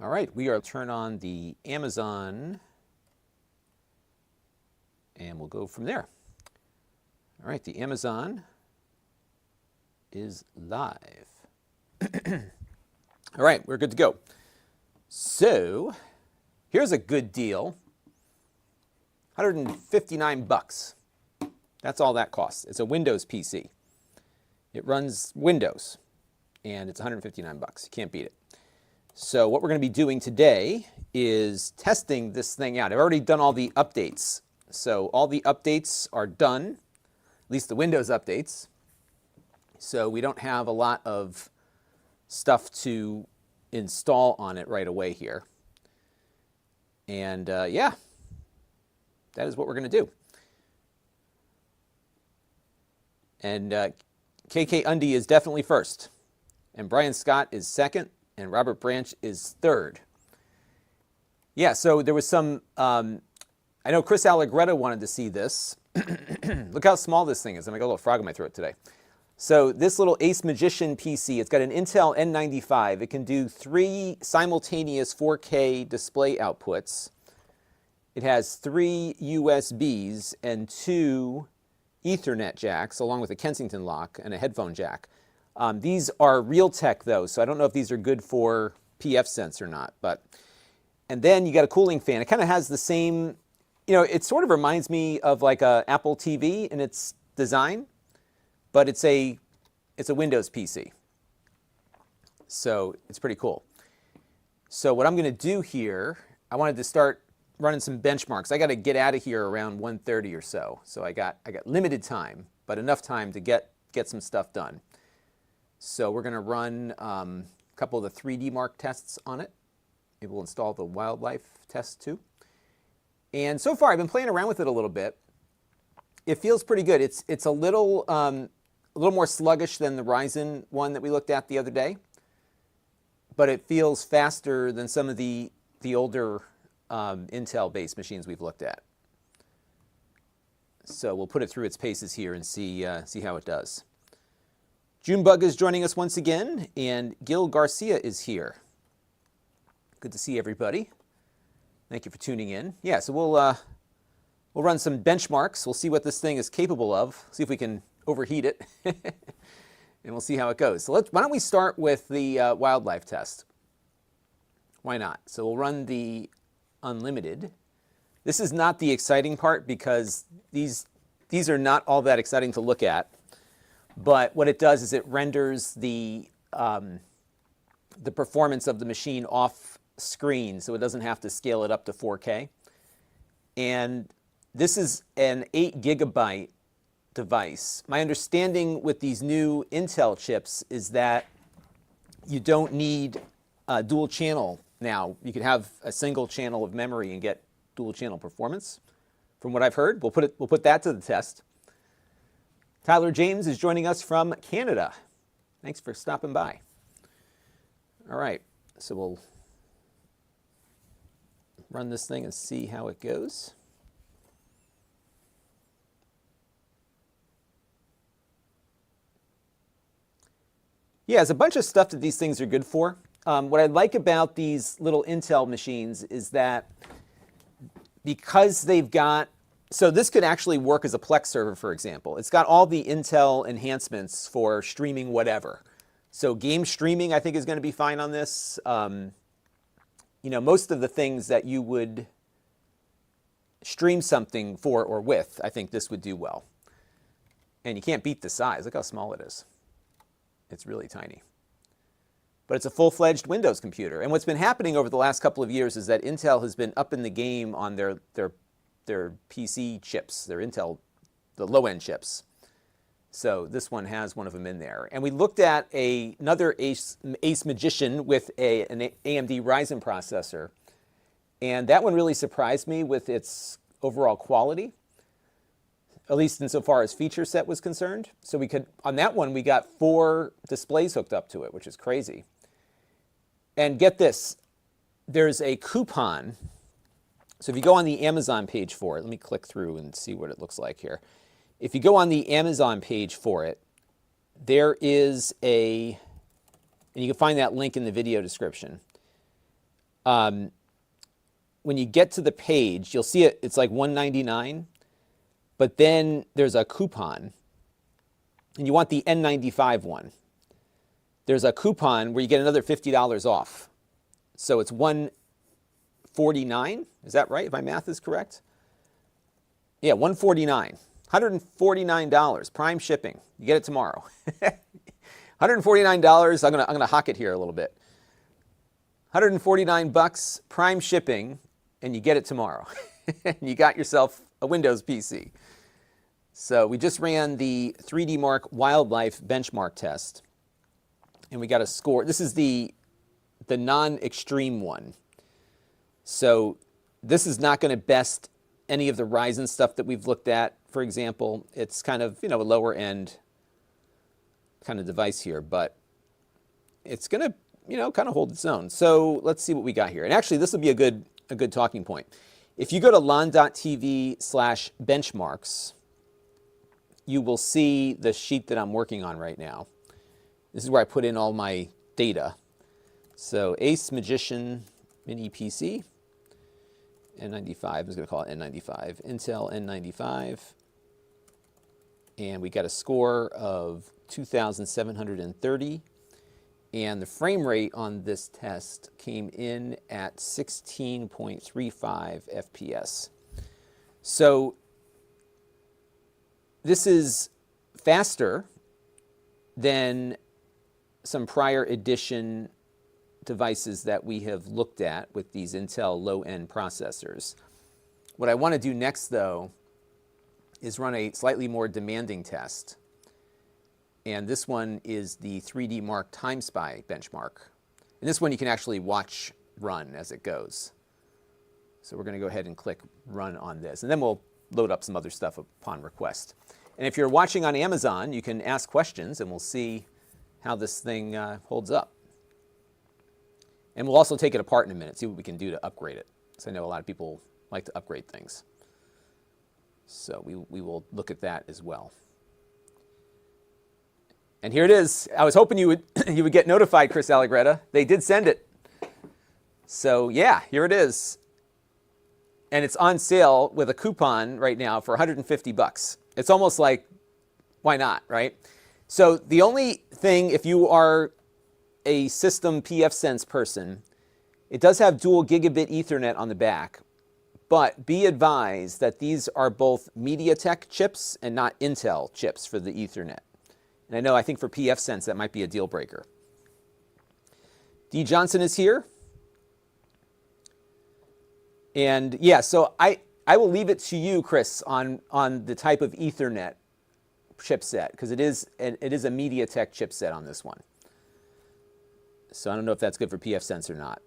All right, we are turn on the Amazon and we'll go from there. All right, the Amazon is live. All right, we're good to go. So here's a good deal. 159 bucks. That's all that costs. It's a Windows PC. It runs Windows and it's 159 bucks. You can't beat it. So what we're going to be doing today is testing this thing out. I've already done all the updates. So all the updates are done, at least the Windows updates. So we don't have a lot of stuff to install on it right away here. And yeah, that is what we're going to do. And KK Undy is definitely first. And Brian Scott is second. And Robert Branch is third. Yeah, so there was some, I know Chris Allegretta wanted to see this. Look how small this thing is. I got a little frog in my throat today. So this little Ace Magician PC, it's got an Intel N95. It can do 3 simultaneous 4K display outputs. It has 3 USBs and 2 Ethernet jacks, along with a Kensington lock and a headphone jack. These are Realtek though, so I don't know if these are good for pfSense or not. And then you got a cooling fan. It kind of has the same, it sort of reminds me of like a Apple TV in its design, but it's a Windows PC. So it's pretty cool. So what I'm going to do here, I wanted to start running some benchmarks. I got to get out of here around 1:30 or so. So I got limited time, but enough time to get some stuff done. So we're going to run a couple of the 3D Mark tests on it. Maybe we'll install the wildlife test too. And so far, I've been playing around with it a little bit. It feels pretty good. It's a little more sluggish than the Ryzen one that we looked at the other day, but it feels faster than some of the older Intel-based machines we've looked at. So we'll put it through its paces here and see how it does. Junebug is joining us once again, and Gil Garcia is here. Good to see everybody. Thank you for tuning in. Yeah, so we'll run some benchmarks. We'll see what this thing is capable of. See if we can overheat it, and we'll see how it goes. So why don't we start with the wildlife test? Why not? So we'll run the unlimited. This is not the exciting part because these are not all that exciting to look at. But what it does is it renders the performance of the machine off screen, so it doesn't have to scale it up to 4K. And this is an 8 gigabyte device. My understanding with these new Intel chips is that you don't need dual channel now. You can have a single channel of memory and get dual channel performance. From what I've heard, we'll put that to the test. Tyler James is joining us from Canada. Thanks for stopping by. All right, so we'll run this thing and see how it goes. Yeah, there's a bunch of stuff that these things are good for. What I like about these little Intel machines is that because they've got, so this could actually work as a Plex server, for example. It's got all the Intel enhancements for streaming whatever. So game streaming, I think, is going to be fine on this. Most of the things that you would stream something for or with, I think this would do well. And you can't beat the size. Look how small it is. It's really tiny. But it's a full-fledged Windows computer. And what's been happening over the last couple of years is that Intel has been up in the game on their PC chips, their Intel, the low-end chips. So this one has one of them in there. And we looked at another Ace Magician with an AMD Ryzen processor. And that one really surprised me with its overall quality, at least insofar as feature set was concerned. So on that one, we got 4 displays hooked up to it, which is crazy. And get this, there's a coupon. So if you go on the Amazon page for it, let me click through and see what it looks like here. If you go on the Amazon page for it, there is and you can find that link in the video description. when you get to the page, you'll see it's like $199, but then there's a coupon, and you want the N95 one. There's a coupon where you get another $50 off. So it's $149. Is that right? If my math is correct? Yeah, $149. $149. Prime shipping. You get it tomorrow. $149. I'm gonna hawk it here a little bit. $149 prime shipping, and you get it tomorrow. You got yourself a Windows PC. So we just ran the 3D Mark Wildlife benchmark test, and we got a score. This is the non-extreme one. So this is not going to best any of the Ryzen stuff that we've looked at. For example, it's kind of, a lower end kind of device here, but it's going to, kind of hold its own. So let's see what we got here. And actually, this will be a good talking point. If you go to Lon.TV/benchmarks, you will see the sheet that I'm working on right now. This is where I put in all my data. So Ace Magician Mini PC, N95, I was going to call it N95, Intel N95. And we got a score of 2,730. And the frame rate on this test came in at 16.35 FPS. So this is faster than some prior edition devices that we have looked at with these Intel low-end processors. What I want to do next, though, is run a slightly more demanding test. And this one is the 3D Mark Time Spy benchmark. And this one you can actually watch run as it goes. So we're going to go ahead and click run on this. And then we'll load up some other stuff upon request. And if you're watching on Amazon, you can ask questions and we'll see how this thing holds up. And we'll also take it apart in a minute, see what we can do to upgrade it. So I know a lot of people like to upgrade things. So we will look at that as well. And here it is. I was hoping you would get notified, Chris Allegretta. They did send it. So yeah, here it is. And it's on sale with a coupon right now for $150. It's almost like, why not, right? So the only thing, if you are a system pfSense person, it does have dual gigabit Ethernet on the back, but be advised that these are both MediaTek chips and not Intel chips for the Ethernet. And I think for pfSense that might be a deal breaker. D. Johnson is here. And yeah, so I will leave it to you, Chris, on the type of Ethernet chipset, because it is a MediaTek chipset on this one. So I don't know if that's good for pfSense or not.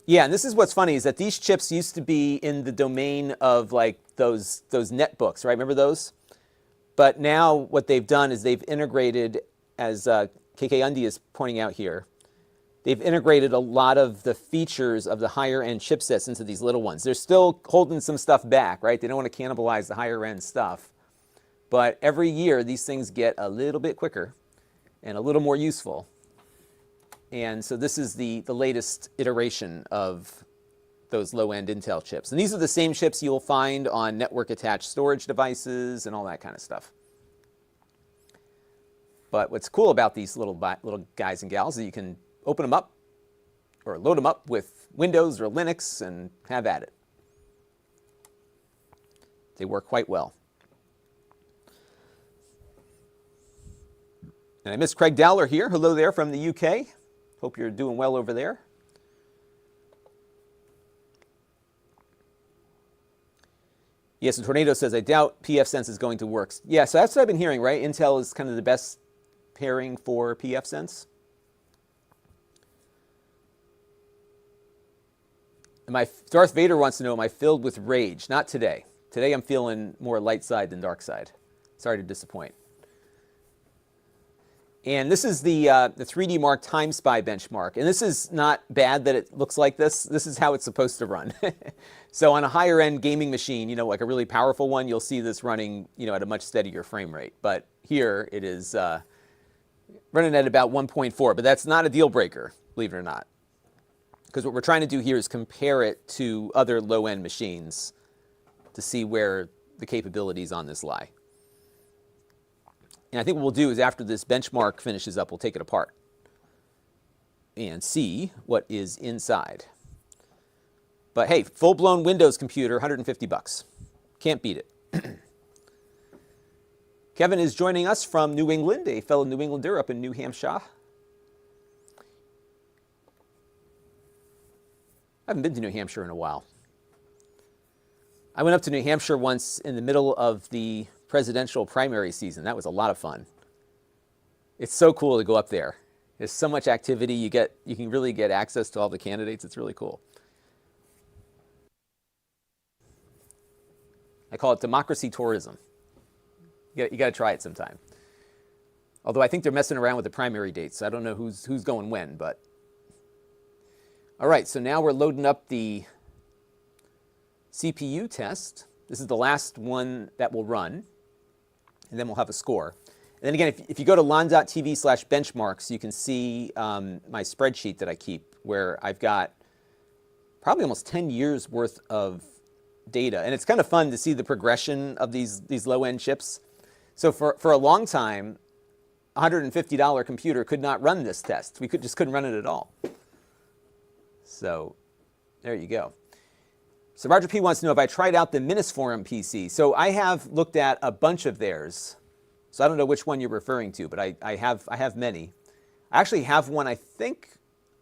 Yeah, and this is what's funny is that these chips used to be in the domain of like those netbooks, right? Remember those? But now what they've done is they've integrated, as KK Undy is pointing out here, they've integrated a lot of the features of the higher end chipsets into these little ones. They're still holding some stuff back, right? They don't want to cannibalize the higher end stuff. But every year these things get a little bit quicker and a little more useful. And so this is the latest iteration of those low-end Intel chips. And these are the same chips you'll find on network-attached storage devices and all that kind of stuff. But what's cool about these little guys and gals is you can open them up or load them up with Windows or Linux and have at it. They work quite well. And I miss Craig Dowler here. Hello there from the UK. Hope you're doing well over there. Yes, and Tornado says, I doubt pfSense is going to work. Yeah, so that's what I've been hearing, right? Intel is kind of the best pairing for pfSense. And Darth Vader wants to know, am I filled with rage? Not today. Today I'm feeling more light side than dark side. Sorry to disappoint. And this is the 3D Mark Time Spy benchmark. And this is not bad that it looks like this. This is how it's supposed to run. So on a higher end gaming machine, like a really powerful one, you'll see this running, at a much steadier frame rate. But here it is running at about 1.4, but that's not a deal breaker, believe it or not. Because what we're trying to do here is compare it to other low-end machines to see where the capabilities on this lie. And I think what we'll do is after this benchmark finishes up, we'll take it apart and see what is inside. But hey, full-blown Windows computer, 150 bucks. Can't beat it. Kevin is joining us from New England, a fellow New Englander up in New Hampshire. I haven't been to New Hampshire in a while. I went up to New Hampshire once in the middle of the presidential primary season. That was a lot of fun. It's so cool to go up there. There's so much activity. You can really get access to all the candidates. It's really cool. I call it democracy tourism. You got to try it sometime. Although I think they're messing around with the primary dates. I don't know who's going when, but. All right, so now we're loading up the CPU test. This is the last one that will run, and then we'll have a score. And then again, if you go to Lon.TV/benchmarks, you can see my spreadsheet that I keep, where I've got probably almost 10 years worth of data. And it's kind of fun to see the progression of these low-end chips. So for a long time, a $150 computer could not run this test. We just couldn't run it at all. So there you go. So Roger P. wants to know if I tried out the Minisforum PC. So I have looked at a bunch of theirs. So I don't know which one you're referring to, but I have many. I actually have one, I think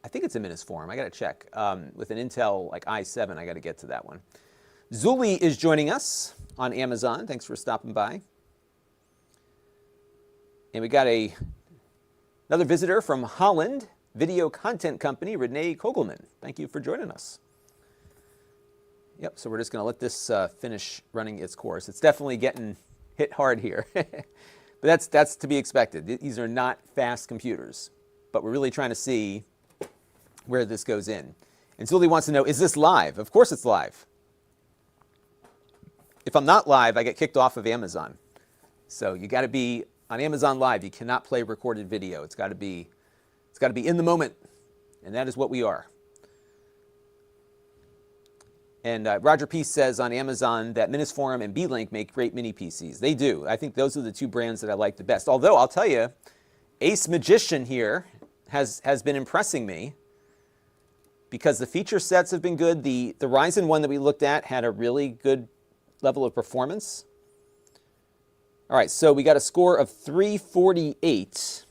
it's a Minisforum. I got to check. With an Intel like i7, I got to get to that one. Zuli is joining us on Amazon. Thanks for stopping by. And we got another visitor from Holland, video content company, Renee Kogelman. Thank you for joining us. Yep, so we're just going to let this finish running its course. It's definitely getting hit hard here. But that's to be expected. These are not fast computers. But we're really trying to see where this goes in. And Zuli wants to know, is this live? Of course it's live. If I'm not live, I get kicked off of Amazon. So you got to be on Amazon Live. You cannot play recorded video. It's got to be in the moment, and that is what we are. And Roger P. says on Amazon that Minisforum and B-Link make great mini PCs. They do. I think those are the two brands that I like the best. Although I'll tell you, Ace Magician here has been impressing me because the feature sets have been good. The Ryzen one that we looked at had a really good level of performance. All right, so we got a score of 348,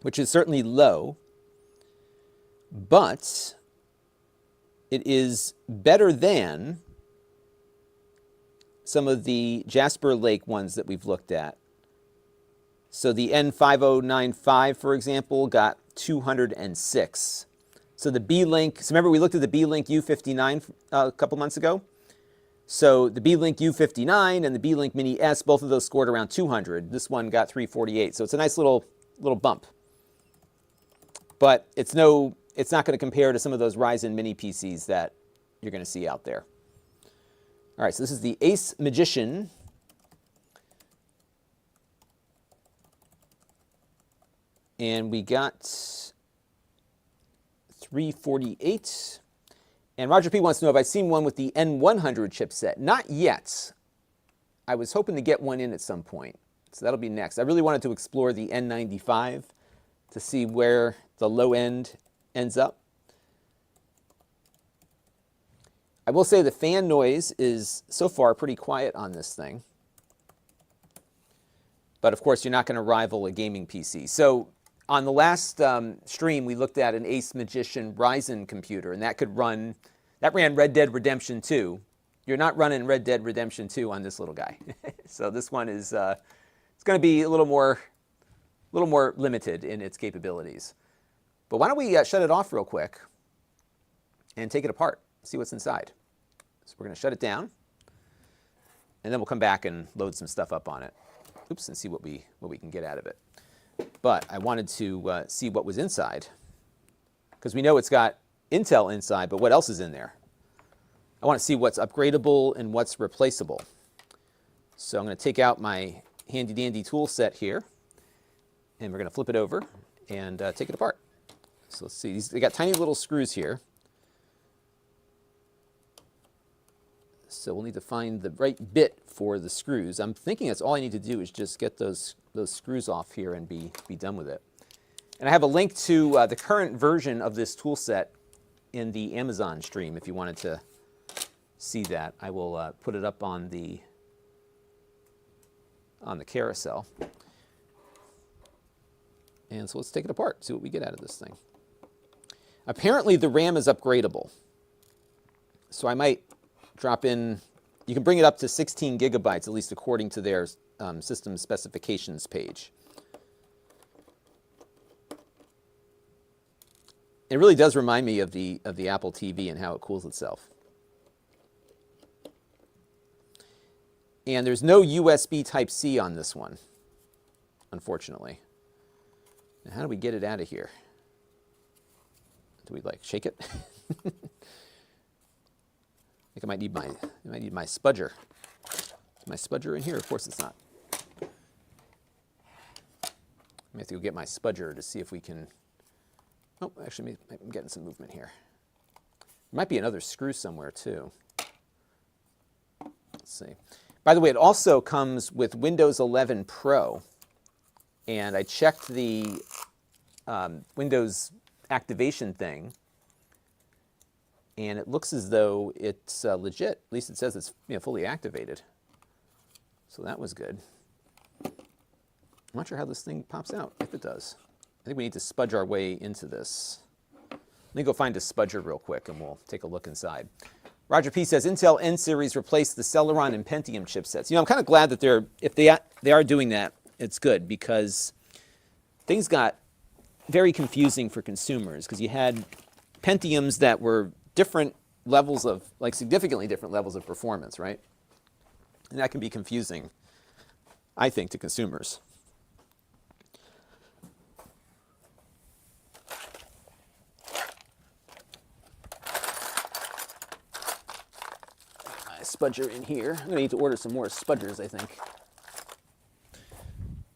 which is certainly low, but it is better than some of the Jasper Lake ones that we've looked at. So the N5095, for example, got 206. So the B-Link, so remember we looked at the B-Link U59 a couple months ago? So the B-Link U59 and the B-Link Mini S, both of those scored around 200. This one got 348. So it's a nice little bump. But it's not going to compare to some of those Ryzen mini PCs that you're going to see out there. All right, so this is the Ace Magician. And we got 348. And Roger P. wants to know if I've seen one with the N100 chipset. Not yet. I was hoping to get one in at some point. So that'll be next. I really wanted to explore the N95 to see where the low end ends up. I will say the fan noise is so far pretty quiet on this thing. But of course, you're not going to rival a gaming PC. So on the last stream, we looked at an Ace Magician Ryzen computer, and that ran Red Dead Redemption 2. You're not running Red Dead Redemption 2 on this little guy. So this one is it's going to be a little more limited in its capabilities. But why don't we shut it off real quick and take it apart, see what's inside. So we're going to shut it down, and then we'll come back and load some stuff up on it. Oops, and see what we can get out of it. But I wanted to see what was inside, because we know it's got Intel inside, but what else is in there? I want to see what's upgradable and what's replaceable. So I'm going to take out my handy-dandy tool set here, And we're going to flip it over and take it apart. So let's see, they got tiny little screws here. So we'll need to find the right bit for the screws. I'm thinking that's all I need to do is just get those screws off here and be done with it. And I have a link to the current version of this tool set in the Amazon stream if you wanted to see that. I will put it up on the carousel. And so let's take it apart, see what we get out of this thing. Apparently the RAM is upgradable. So I might drop in, you can bring it up to 16 gigabytes, at least according to their system specifications page. It really does remind me of the Apple TV and how it cools itself. And there's no USB Type-C on this one, unfortunately. Now, how do we get it out of here? Do we shake it? I think I might need my spudger. Is my spudger in here? Of course it's not. I have to go get my spudger to see if we can. Oh, actually, I'm getting some movement here. There might be another screw somewhere too. Let's see. By the way, it also comes with Windows 11 Pro, and I checked the Windows activation thing, and it looks as though it's legit. At least it says it's fully activated. So that was good. I'm not sure how this thing pops out, if it does. I think we need to spudge our way into this. Let me go find a spudger real quick, and we'll take a look inside. Roger P says, Intel N series replaced the Celeron and Pentium chipsets. I'm kind of glad that if they are doing that, it's good, because things got very confusing for consumers, because you had Pentiums that were different levels of, significantly different levels of performance, right? And that can be confusing, I think, to consumers. Spudger in here. I'm going to need to order some more spudgers, I think.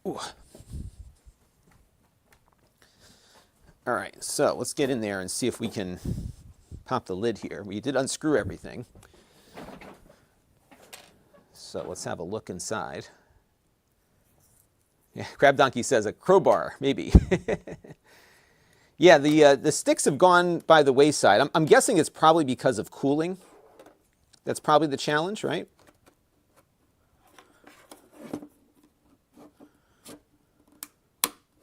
Ooh. All right, so let's get in there and see if we can pop the lid here. We did unscrew everything. So let's have a look inside. Yeah, Crab Donkey says a crowbar, maybe. Yeah, the sticks have gone by the wayside. I'm guessing it's probably because of cooling. That's probably the challenge, right?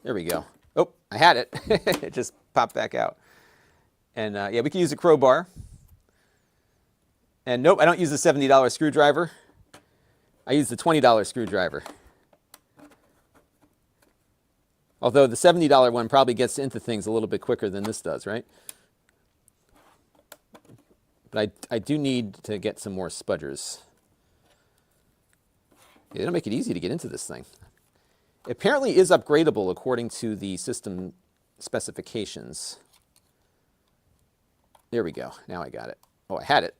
There we go. Oh, I had it. It just popped back out. And yeah, we can use a crowbar. And nope, I don't use the $70 screwdriver. I use the $20 screwdriver. Although the $70 one probably gets into things a little bit quicker than this does, right? But I do need to get some more spudgers. Yeah, they don't make it easy to get into this thing. It apparently is upgradable according to the system specifications. There we go. Now I got it. Oh, I had it.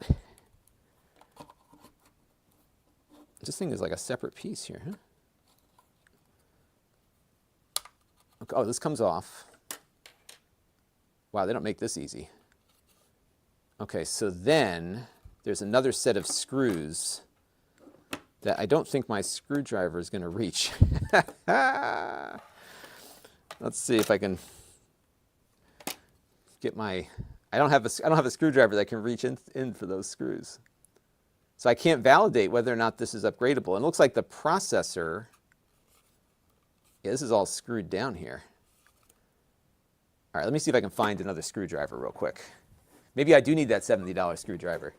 This thing is like a separate piece here, huh? Okay, oh, this comes off. Wow, they don't make this easy. Okay, so then there's another set of screws that I don't think my screwdriver is going to reach. Let's see if I can get my. I don't have a screwdriver that can reach in for those screws, so I can't validate whether or not this is upgradable. And it looks like the processor. Yeah, this is all screwed down here. All right, let me see if I can find another screwdriver real quick. Maybe I do need that $70 screwdriver.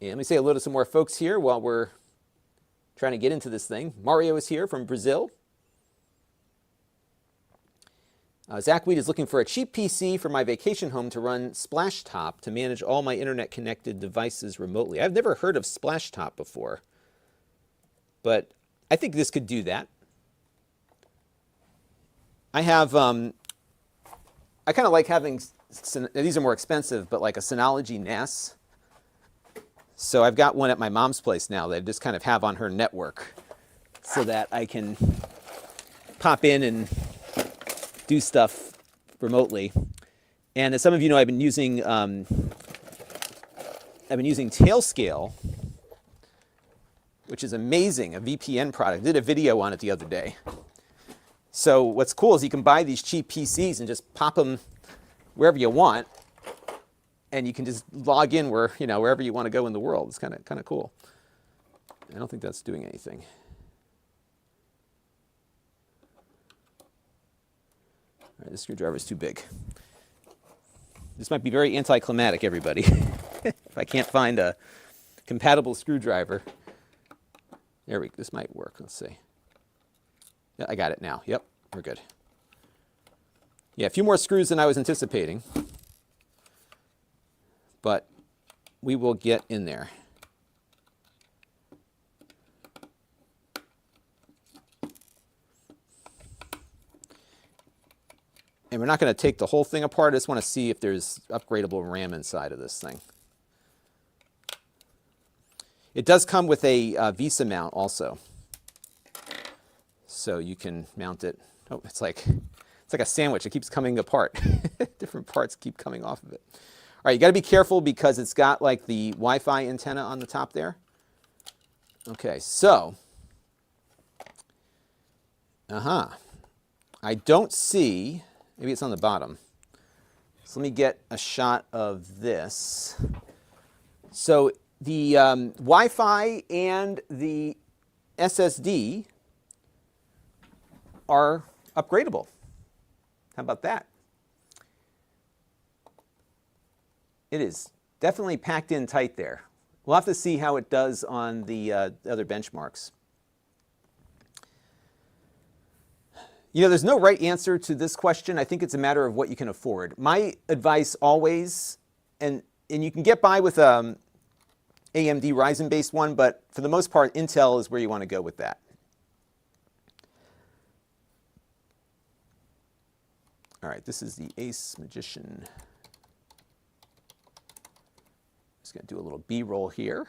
And let me say hello to some more folks here while we're trying to get into this thing. Mario is here from Brazil. Zach Weed is looking for a cheap PC for my vacation home to run Splashtop to manage all my internet-connected devices remotely. I've never heard of Splashtop before, but I think this could do that. I have, I kind of like having, these are more expensive, but like a Synology NAS. So I've got one at my mom's place now that I just kind of have on her network so that I can pop in and do stuff remotely. And as some of you know, I've been using Tailscale, which is amazing, a VPN product. I did a video on it the other day. So what's cool is you can buy these cheap PCs and just pop them wherever you want, and you can just log in wherever you want to go in the world. It's kind of cool. I don't think that's doing anything. All right, this screwdriver is too big. This might be very anticlimactic, everybody. If I can't find a compatible screwdriver. This might work. Let's see. Yeah, I got it now. Yep, we're good. Yeah, a few more screws than I was anticipating, but we will get in there. And we're not going to take the whole thing apart. I just want to see if there's upgradable RAM inside of this thing. It does come with a Visa mount also. So you can mount it. Oh, it's like a sandwich. It keeps coming apart. Different parts keep coming off of it. All right, you got to be careful because it's got like the Wi-Fi antenna on the top there. Okay, so. I don't see, maybe it's on the bottom. So let me get a shot of this. So the Wi-Fi and the SSD are upgradable. How about that? It is definitely packed in tight there. We'll have to see how it does on the other benchmarks. You know, there's no right answer to this question. I think it's a matter of what you can afford. My advice always, and you can get by with AMD Ryzen-based one, but for the most part, Intel is where you want to go with that. All right, this is the Ace Magician. Just going to do a little B-roll here.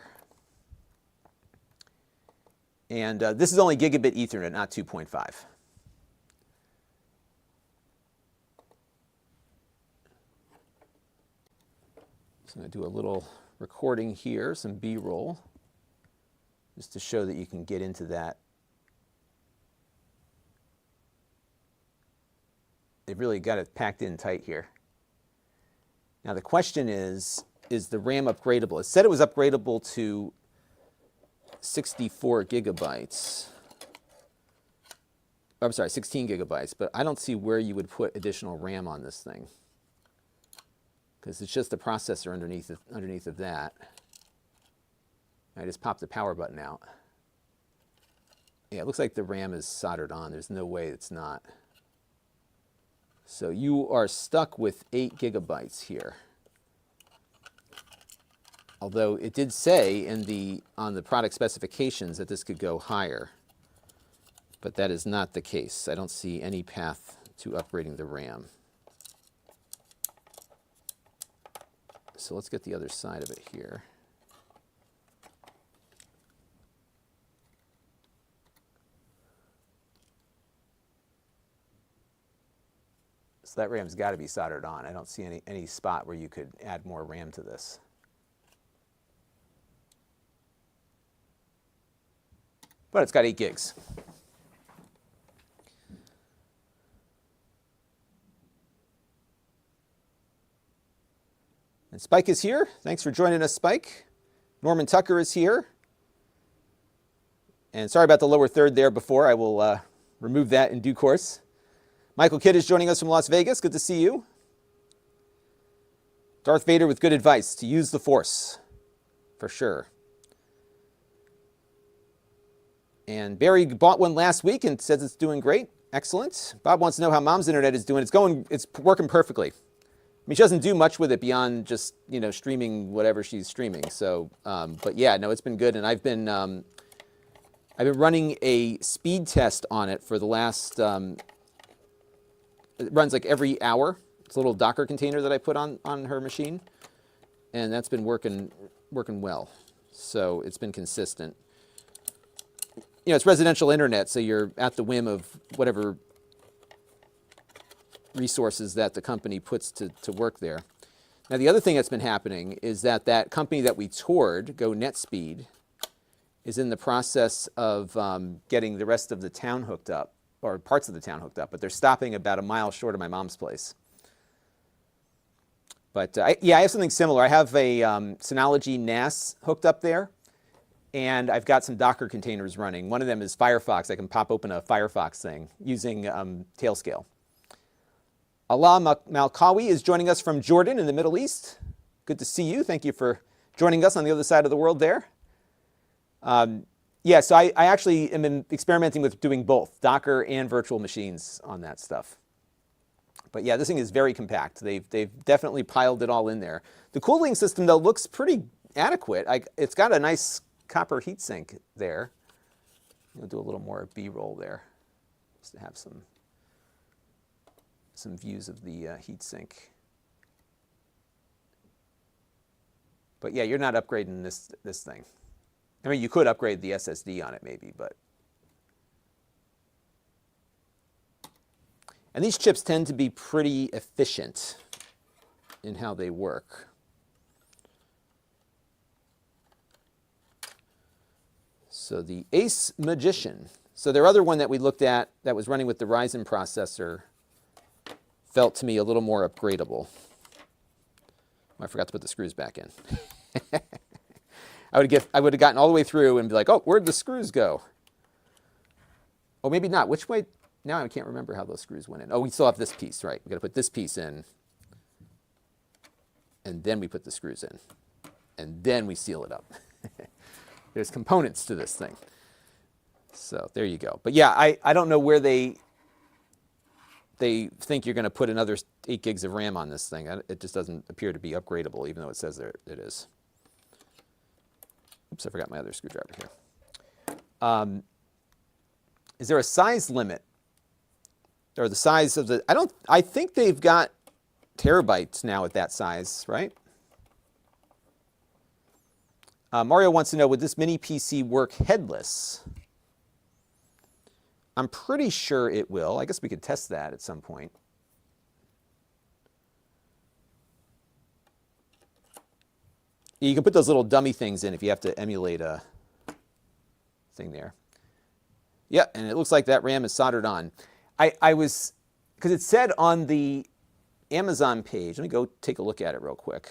And this is only gigabit Ethernet, not 2.5. So I'm going to do a little recording here, some B-roll, just to show that you can get into that. They've really got it packed in tight here. Now the question is the RAM upgradable? It said it was upgradable to 64 gigabytes. I'm sorry, 16 gigabytes, but I don't see where you would put additional RAM on this thing, because it's just the processor underneath of that. I just popped the power button out. Yeah, it looks like the RAM is soldered on. There's no way it's not. So you are stuck with 8 gigabytes here. Although it did say on the product specifications that this could go higher. But that is not the case. I don't see any path to upgrading the RAM. So let's get the other side of it here. So that RAM's got to be soldered on. I don't see any spot where you could add more RAM to this. But it's got 8 gigs. And Spike is here. Thanks for joining us, Spike. Norman Tucker is here. And sorry about the lower third there before. I will remove that in due course. Michael Kidd is joining us from Las Vegas. Good to see you. Darth Vader with good advice to use the Force, for sure. And Barry bought one last week and says it's doing great. Excellent. Bob wants to know how Mom's internet is doing. It's working perfectly. I mean, she doesn't do much with it beyond just, streaming whatever she's streaming. So, but yeah, no, it's been good. And I've been running a speed test on it for the last. It runs like every hour. It's a little Docker container that I put on her machine, and that's been working well. So it's been consistent. You know, it's residential internet, so you're at the whim of whatever resources that the company puts to work there. Now, the other thing that's been happening is that that company that we toured, Go NetSpeed, is in the process of getting the rest of the town hooked up, or parts of the town hooked up, but they're stopping about a mile short of my mom's place. But yeah, I have something similar. I have a Synology NAS hooked up there, and I've got some Docker containers running. One of them is Firefox. I can pop open a Firefox thing using Tailscale. Allah Malkawi is joining us from Jordan in the Middle East. Good to see you. Thank you for joining us on the other side of the world there. Yeah, so I actually am experimenting with doing both, Docker and virtual machines on that stuff. But yeah, this thing is very compact. They've definitely piled it all in there. The cooling system, though, looks pretty adequate. It's got a nice copper heatsink there. I'll do a little more B-roll there, just to have some views of the heatsink. But yeah, you're not upgrading this thing. I mean, you could upgrade the SSD on it maybe, but. And these chips tend to be pretty efficient in how they work. So the Ace Magician. So their other one that we looked at that was running with the Ryzen processor felt to me a little more upgradable. Oh, I forgot to put the screws back in. I would have gotten all the way through and be like, oh, where'd the screws go? Oh, maybe not. Which way? Now I can't remember how those screws went in. Oh, we still have this piece, right? We've got to put this piece in, and then we put the screws in, and then we seal it up. There's components to this thing. So there you go. But yeah, I don't know where they think you're going to put another 8 gigs of RAM on this thing. It just doesn't appear to be upgradable, even though it says there it is. Oops, I forgot my other screwdriver here. Is there a size limit? Or the size of the, I think they've got terabytes now at that size, right? Mario wants to know, would this mini PC work headless? I'm pretty sure it will. I guess we could test that at some point. You can put those little dummy things in if you have to emulate a thing there. Yeah, and it looks like that RAM is soldered on. I was, because it said on the Amazon page, let me go take a look at it real quick.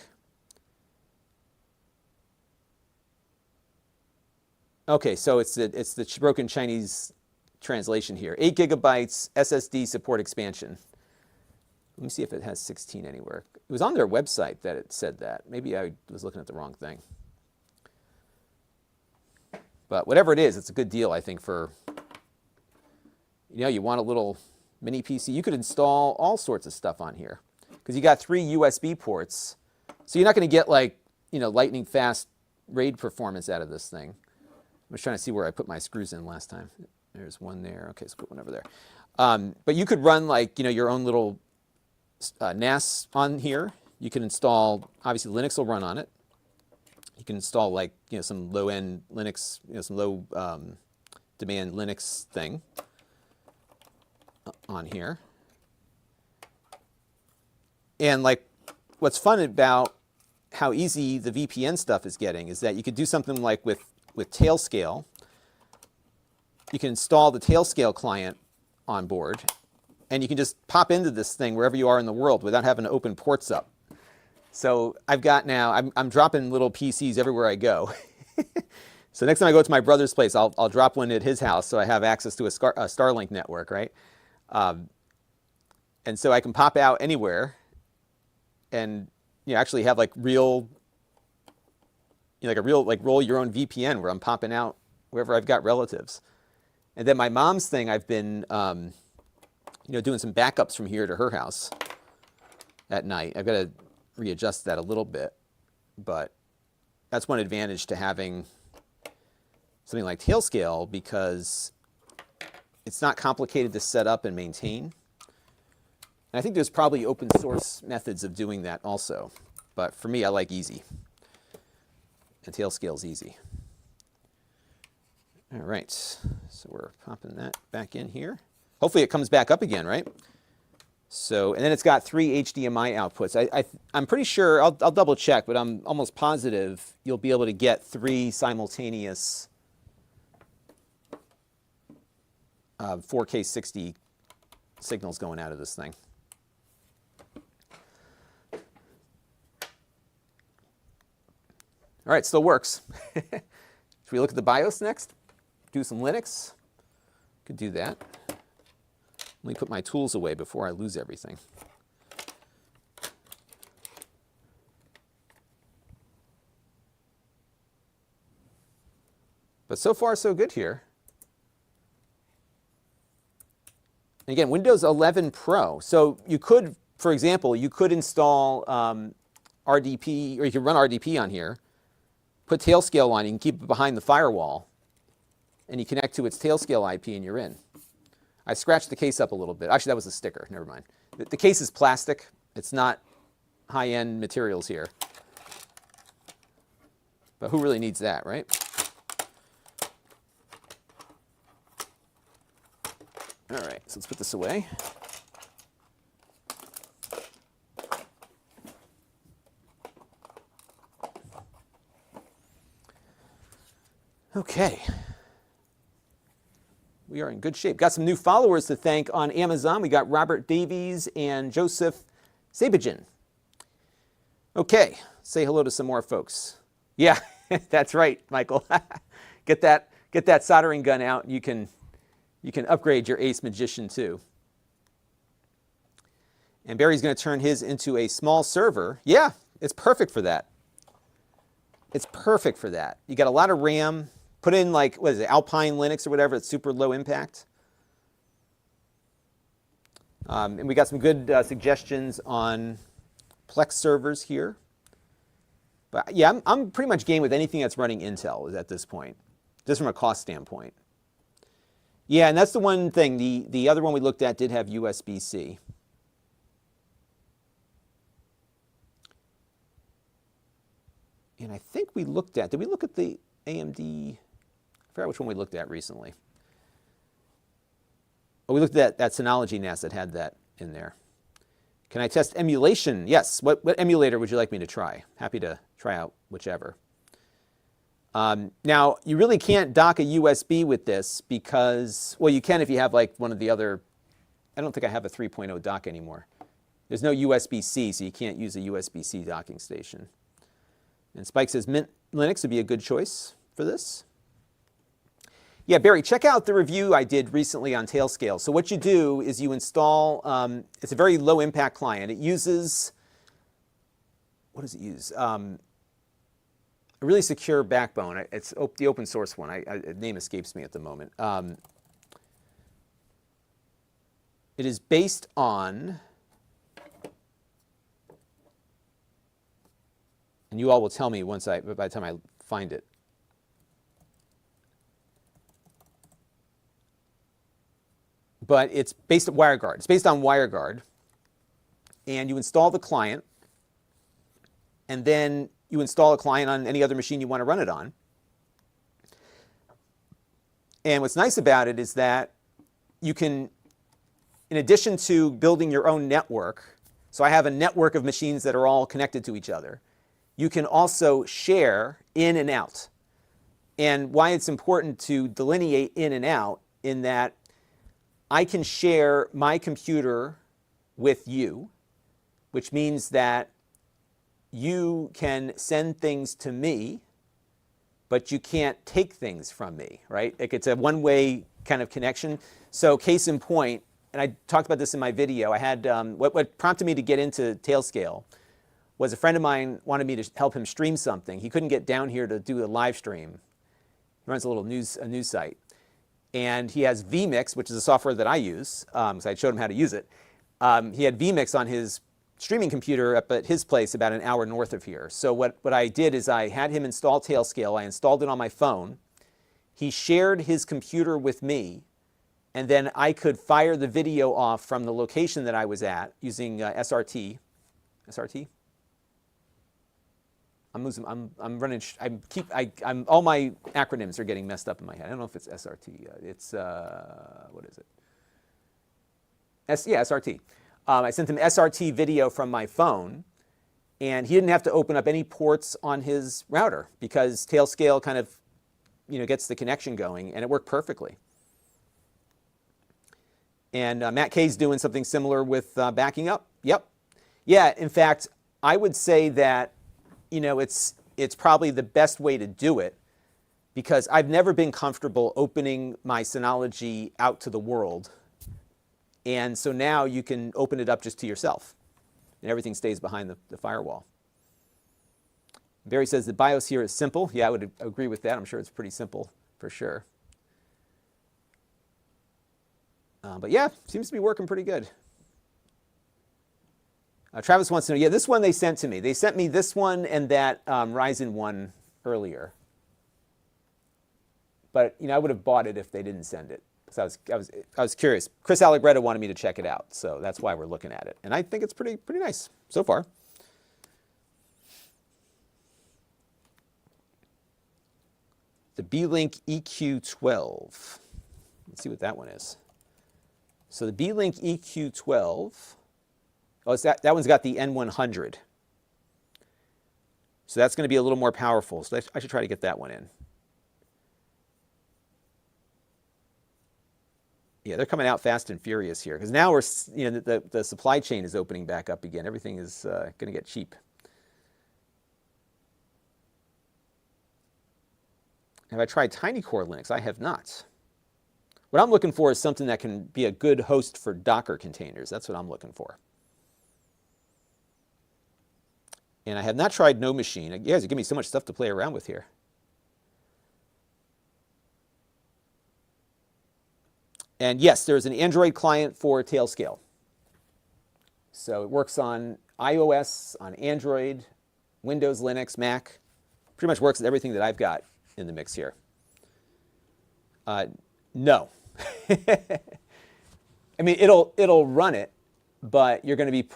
Okay, so it's the broken Chinese translation here. 8 gigabytes SSD support expansion. Let me see if it has 16 anywhere. It was on their website that it said that. Maybe I was looking at the wrong thing. But whatever it is, it's a good deal, I think, for, you know, you want a little mini PC. You could install all sorts of stuff on here because you got 3 USB ports. So you're not going to get, like, you know, lightning fast RAID performance out of this thing. I was trying to see where I put my screws in last time. There's one there. Okay, so put one over there. But you could run, like, you know, your own little NAS on here. You can install, obviously Linux will run on it. You can install, like, you know, some low-end Linux, you know, some low demand Linux thing on here. And, like, what's fun about how easy the VPN stuff is getting is that you could do something like with Tailscale. You can install the Tailscale client on board, and you can just pop into this thing wherever you are in the world without having to open ports up. So I've got now, I'm dropping little PCs everywhere I go. So next time I go to my brother's place, I'll drop one at his house so I have access to a Starlink network, right? And so I can pop out anywhere and, you know, actually have, like, real, you know, like a real, like, roll your own VPN where I'm popping out wherever I've got relatives. And then my mom's thing, I've been, you know, doing some backups from here to her house at night. I've got to readjust that a little bit, but that's one advantage to having something like Tailscale because it's not complicated to set up and maintain. And I think there's probably open source methods of doing that also, but for me, I like easy. And tail scale's easy. All right, so we're popping that back in here. Hopefully it comes back up again, right? So, and then it's got 3 HDMI outputs. I'm pretty sure, I'll double check, but I'm almost positive you'll be able to get 3 simultaneous 4K 60 signals going out of this thing. All right, still works. Should we look at the BIOS next? Do some Linux? Could do that. Let me put my tools away before I lose everything. But so far, so good here. And again, Windows 11 Pro. So you could, for example, you could install RDP, or you could run RDP on here, put Tailscale on, you can keep it behind the firewall, and you connect to its Tailscale IP and you're in. I scratched the case up a little bit. Actually, that was a sticker. Never mind. The case is plastic. It's not high-end materials here. But who really needs that, right? All right, so let's put this away. Okay. We are in good shape. Got some new followers to thank on Amazon. We got Robert Davies and Joseph Sabajin. Okay, say hello to some more folks. Yeah, that's right, Michael. Get that soldering gun out. You can upgrade your Ace Magician too. And Barry's going to turn his into a small server. Yeah, it's perfect for that. It's perfect for that. You got a lot of RAM. Put in, like, what is it, Alpine Linux or whatever. It's super low impact. And we got some good suggestions on Plex servers here. But yeah, I'm pretty much game with anything that's running Intel at this point, just from a cost standpoint. Yeah, and that's the one thing. The other one we looked at did have USB-C. And I think we looked at, did we look at the AMD? I forgot which one we looked at recently. Oh, we looked at that Synology NAS that had that in there. Can I test emulation? Yes. What emulator would you like me to try? Happy to try out whichever. Now, you really can't dock a USB with this because, well, you can if you have like one of the other, I don't think I have a 3.0 dock anymore. There's no USB-C, so you can't use a USB-C docking station. And Spike says Mint Linux would be a good choice for this. Yeah, Barry, check out the review I did recently on Tailscale. So what you do is you install, it's a very low impact client. It uses, what does it use? A really secure backbone. It's the open source one. The name escapes me at the moment. It is based on, and you all will tell me by the time I find it. But it's based on WireGuard. It's based on WireGuard. And you install the client, and then you install a client on any other machine you want to run it on. And what's nice about it is that you can, in addition to building your own network, so I have a network of machines that are all connected to each other, you can also share in and out. And why it's important to delineate in and out in that I can share my computer with you, which means that you can send things to me, but you can't take things from me, right? Like it's a one-way kind of connection. So case in point, and I talked about this in my video, I had, what prompted me to get into Tailscale was a friend of mine wanted me to help him stream something. He couldn't get down here to do a live stream. He runs a little news site. And he has vMix, which is a software that I use, so I showed him how to use it. He had vMix on his streaming computer up at his place about an hour north of here. So what I did is I had him install Tailscale. I installed it on my phone. He shared his computer with me, and then I could fire the video off from the location that I was at using SRT. SRT? I'm losing. I'm running. I'm all my acronyms are getting messed up in my head. I don't know if it's SRT. It's what is it? SRT. I sent him SRT video from my phone, and he didn't have to open up any ports on his router because Tailscale kind of, gets the connection going, and it worked perfectly. And Matt K's doing something similar with backing up. Yep. Yeah. In fact, I would say that, it's probably the best way to do it because I've never been comfortable opening my Synology out to the world. And so now you can open it up just to yourself, and everything stays behind the firewall. Barry says the BIOS here is simple. Yeah, I would agree with that. I'm sure it's pretty simple for sure. But yeah, seems to be working pretty good. Travis wants to know, yeah, this one they sent to me. They sent me this one and that Ryzen one earlier. But I would have bought it if they didn't send it. So I was curious. Chris Allegretta wanted me to check it out, so that's why we're looking at it. And I think it's pretty nice so far. The B-Link EQ12. Let's see what that one is. So the B-Link EQ12. Oh, it's that one's got the N100. So that's going to be a little more powerful. So I should try to get that one in. Yeah, they're coming out fast and furious here because now the supply chain is opening back up again. Everything is going to get cheap. Have I tried TinyCore Linux? I have not. What I'm looking for is something that can be a good host for Docker containers. That's what I'm looking for. And I have not tried No Machine. You guys are giving me so much stuff to play around with here. And yes, there's an Android client for Tailscale. So it works on iOS, on Android, Windows, Linux, Mac. Pretty much works with everything that I've got in the mix here. No. I mean, it'll run it, but you're going to be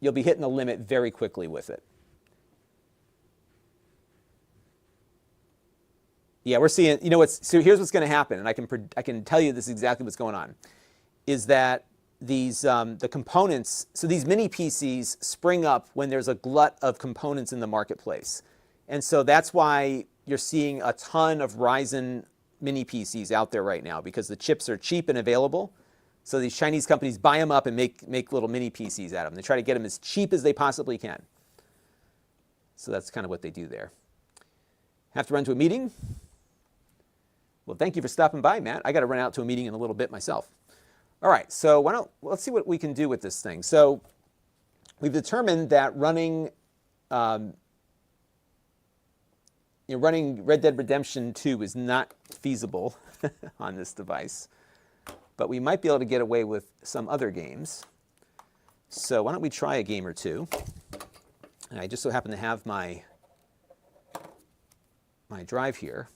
you'll be hitting the limit very quickly with it. Yeah, we're seeing, so here's what's going to happen, and I can tell you this is exactly what's going on, is that these, the components, so these mini PCs spring up when there's a glut of components in the marketplace. And so that's why you're seeing a ton of Ryzen mini PCs out there right now, because the chips are cheap and available. So these Chinese companies buy them up and make little mini PCs out of them. They try to get them as cheap as they possibly can. So that's kind of what they do there. Have to run to a meeting. Well, thank you for stopping by, Matt. I got to run out to a meeting in a little bit myself. All right, so let's see what we can do with this thing. So we've determined that running running Red Dead Redemption 2 is not feasible on this device, but we might be able to get away with some other games. So why don't we try a game or two? And I just so happen to have my drive here.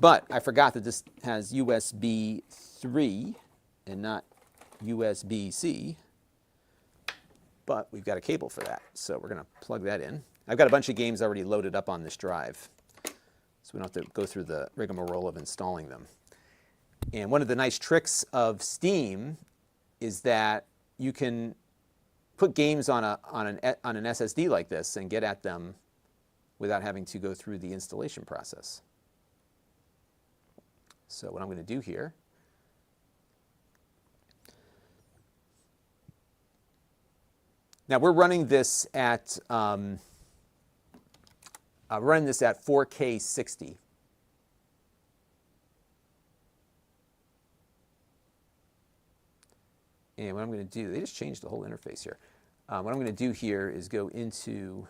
But I forgot that this has USB 3 and not USB-C. But we've got a cable for that, so we're going to plug that in. I've got a bunch of games already loaded up on this drive, so we don't have to go through the rigmarole of installing them. And one of the nice tricks of Steam is that you can put games on an SSD like this and get at them without having to go through the installation process. So what I'm going to do here, now we're running this at 4K 60. And what I'm going to do, they just changed the whole interface here. What I'm going to do here is go into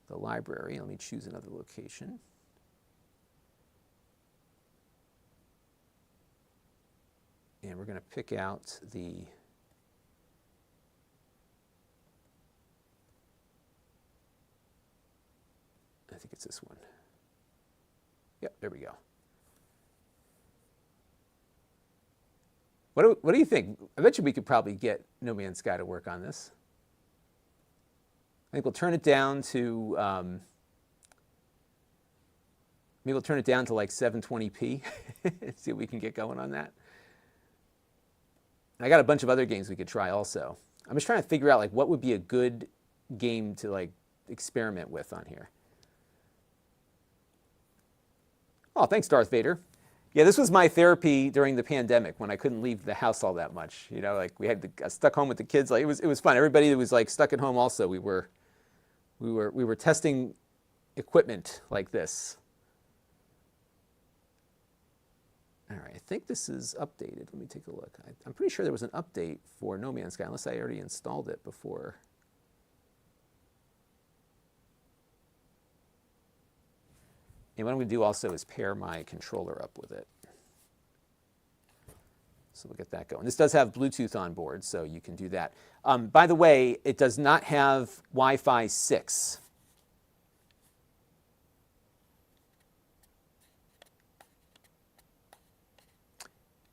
the library. Let me choose another location. And we're going to pick out the I think it's this one. Yep, there we go. What do you think? I bet you we could probably get No Man's Sky to work on this. I think we'll turn it down to, maybe we'll turn it down to like 720p and see what we can get going on that. And I got a bunch of other games we could try also. I'm just trying to figure out like what would be a good game to like experiment with on here. Oh, thanks, Darth Vader. Yeah, this was my therapy during the pandemic when I couldn't leave the house all that much. You know, like we had stuck home with the kids. Like it was fun. Everybody that was like stuck at home also. We were testing equipment like this. All right, I think this is updated. Let me take a look. I'm pretty sure there was an update for No Man's Sky, unless I already installed it before. And what I'm going to do also is pair my controller up with it. So we'll get that going. This does have Bluetooth on board, so you can do that. By the way, it does not have Wi-Fi 6.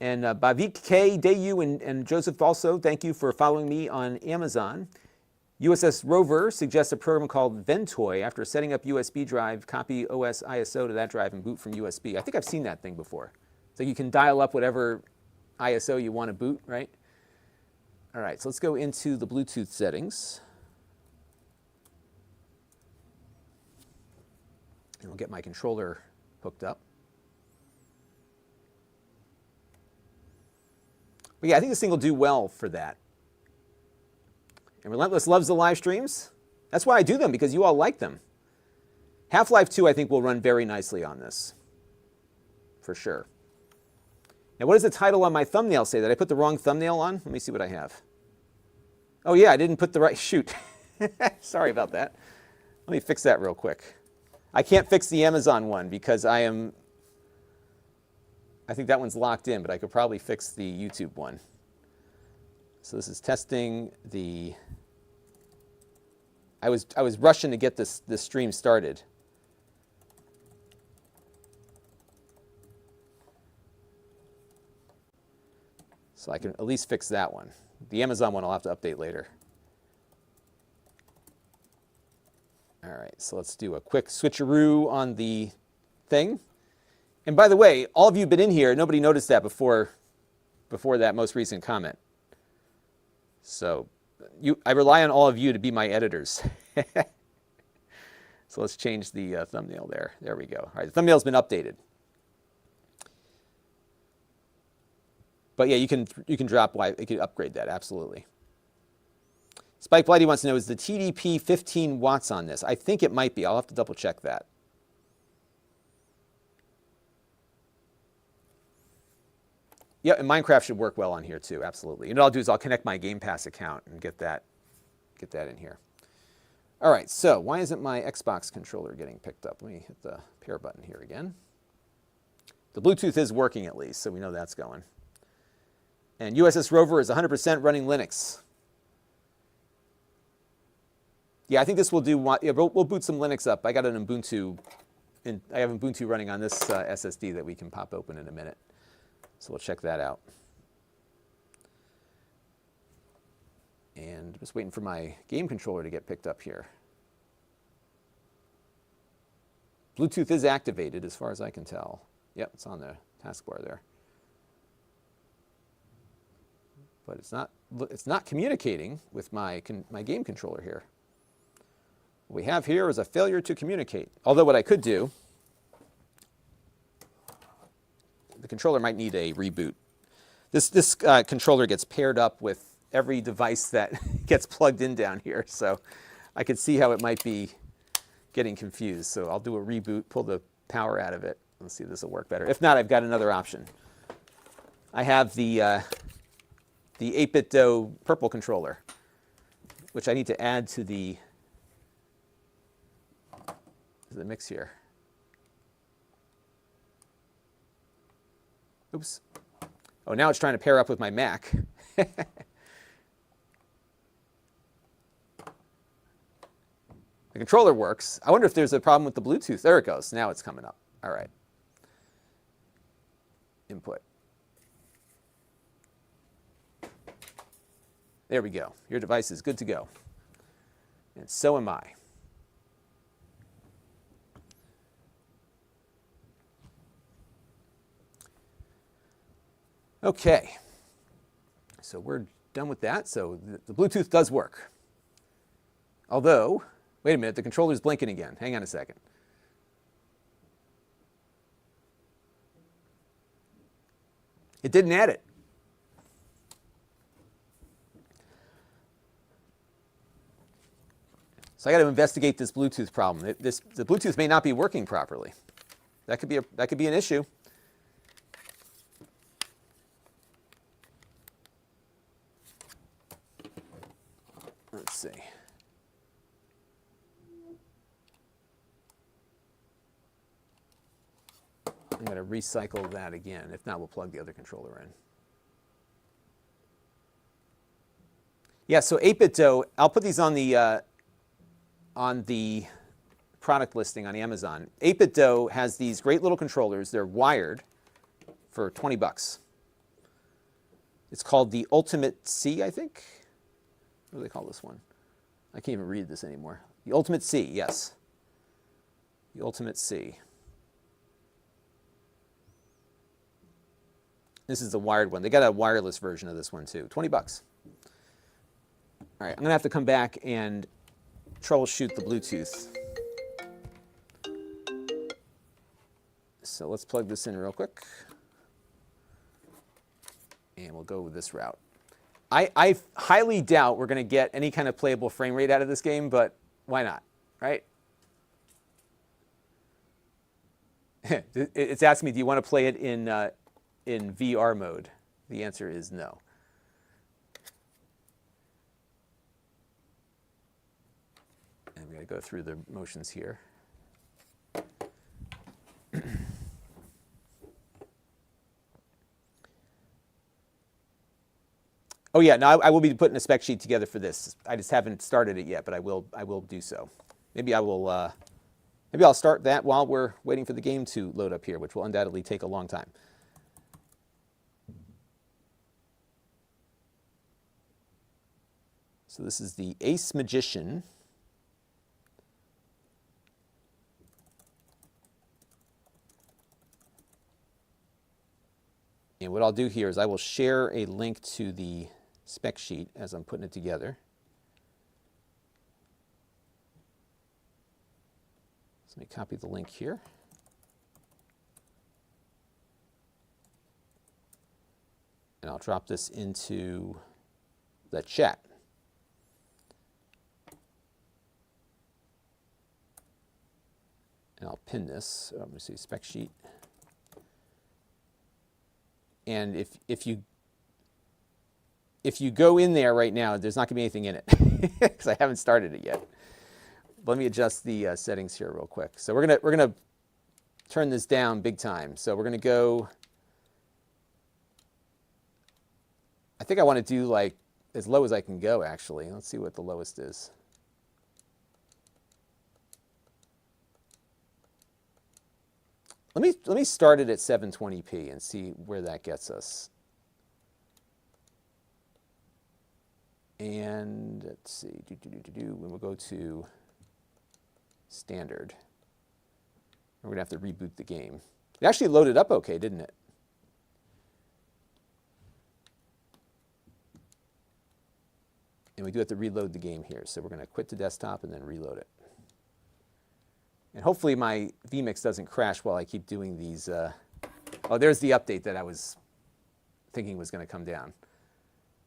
And Bhavik K, Dayu, and Joseph also, thank you for following me on Amazon. USS Rover suggests a program called Ventoy. After setting up USB drive, copy OS ISO to that drive and boot from USB. I think I've seen that thing before. So you can dial up whatever ISO you want to boot, right? All right, so let's go into the Bluetooth settings. And we'll get my controller hooked up. But yeah, I think this thing will do well for that. And Relentless loves the live streams. That's why I do them, because you all like them. Half-Life 2, I think, will run very nicely on this, for sure. Now, what does the title on my thumbnail say? Did I put the wrong thumbnail on? Let me see what I have. Oh, yeah, I didn't put the right... Shoot. Sorry about that. Let me fix that real quick. I can't fix the Amazon one because I think that one's locked in, but I could probably fix the YouTube one. So this is testing the... I was rushing to get this stream started. So I can at least fix that one. The Amazon one I'll have to update later. All right, so let's do a quick switcheroo on the thing. And by the way, all of you have been in here. Nobody noticed that before that most recent comment. So I rely on all of you to be my editors. So let's change the thumbnail there. There we go. All right, the thumbnail's been updated. But yeah, you can upgrade that, absolutely. Spike Blighty wants to know, is the TDP 15 watts on this? I think it might be. I'll have to double check that. Yeah, and Minecraft should work well on here too, absolutely. And what I'll do is I'll connect my Game Pass account and get that in here. All right, so why isn't my Xbox controller getting picked up? Let me hit the pair button here again. The Bluetooth is working at least, so we know that's going. And USS Rover is 100% running Linux. Yeah, I think this will do. Yeah, we'll boot some Linux up. I got an Ubuntu, and I have Ubuntu running on this SSD that we can pop open in a minute. So we'll check that out. And just waiting for my game controller to get picked up here. Bluetooth is activated as far as I can tell. Yep, it's on the taskbar there. But it's not communicating with my game controller here. What we have here is a failure to communicate. Although what I could do, the controller might need a reboot. This controller gets paired up with every device that gets plugged in down here, so I could see how it might be getting confused. So I'll do a reboot, pull the power out of it. Let's see if this will work better. If not, I've got another option. I have the 8BitDo purple controller, which I need to add to the mix here. Oops. Oh, now it's trying to pair up with my Mac. The controller works. I wonder if there's a problem with the Bluetooth. There it goes. Now it's coming up. All right. Input. There we go. Your device is good to go. And so am I. Okay, so we're done with that. So the Bluetooth does work. Although, wait a minute, the controller's blinking again. Hang on a second. It didn't add it. So I got to investigate this Bluetooth problem. The Bluetooth may not be working properly. That could be an issue. Let's see. I'm going to recycle that again. If not, we'll plug the other controller in. Yeah, so 8BitDo, I'll put these on the product listing on Amazon. 8BitDo has these great little controllers. They're wired for 20 bucks. It's called the Ultimate C, I think. What do they call this one? I can't even read this anymore. The Ultimate C, yes. The Ultimate C. This is the wired one. They got a wireless version of this one too. 20 bucks. All right, I'm going to have to come back and troubleshoot the Bluetooth. So let's plug this in real quick. And we'll go with this route. I highly doubt we're going to get any kind of playable frame rate out of this game, but why not, right? It's asking me, do you want to play it in VR mode? The answer is no. And I'm going to go through the motions here. Oh yeah, no, I will be putting a spec sheet together for this. I just haven't started it yet, but I will do so. Maybe I'll start that while we're waiting for the game to load up here, which will undoubtedly take a long time. So this is the Ace Magician. And what I'll do here is I will share a link to the spec sheet as I'm putting it together. So let me copy the link here. And I'll drop this into the chat. And I'll pin this. I'm going to see spec sheet. And if you go in there right now, there's not going to be anything in it because I haven't started it yet. Let me adjust the settings here real quick. So we're gonna turn this down big time. So we're gonna go. I think I want to do like as low as I can go. Actually, let's see what the lowest is. Let me start it at 720p and see where that gets us. And let's see, we'll go to standard. We're going to have to reboot the game. It actually loaded up okay, didn't it? And we do have to reload the game here. So we're going to quit the desktop and then reload it. And hopefully my vMix doesn't crash while I keep doing these. Oh, there's the update that I was thinking was going to come down.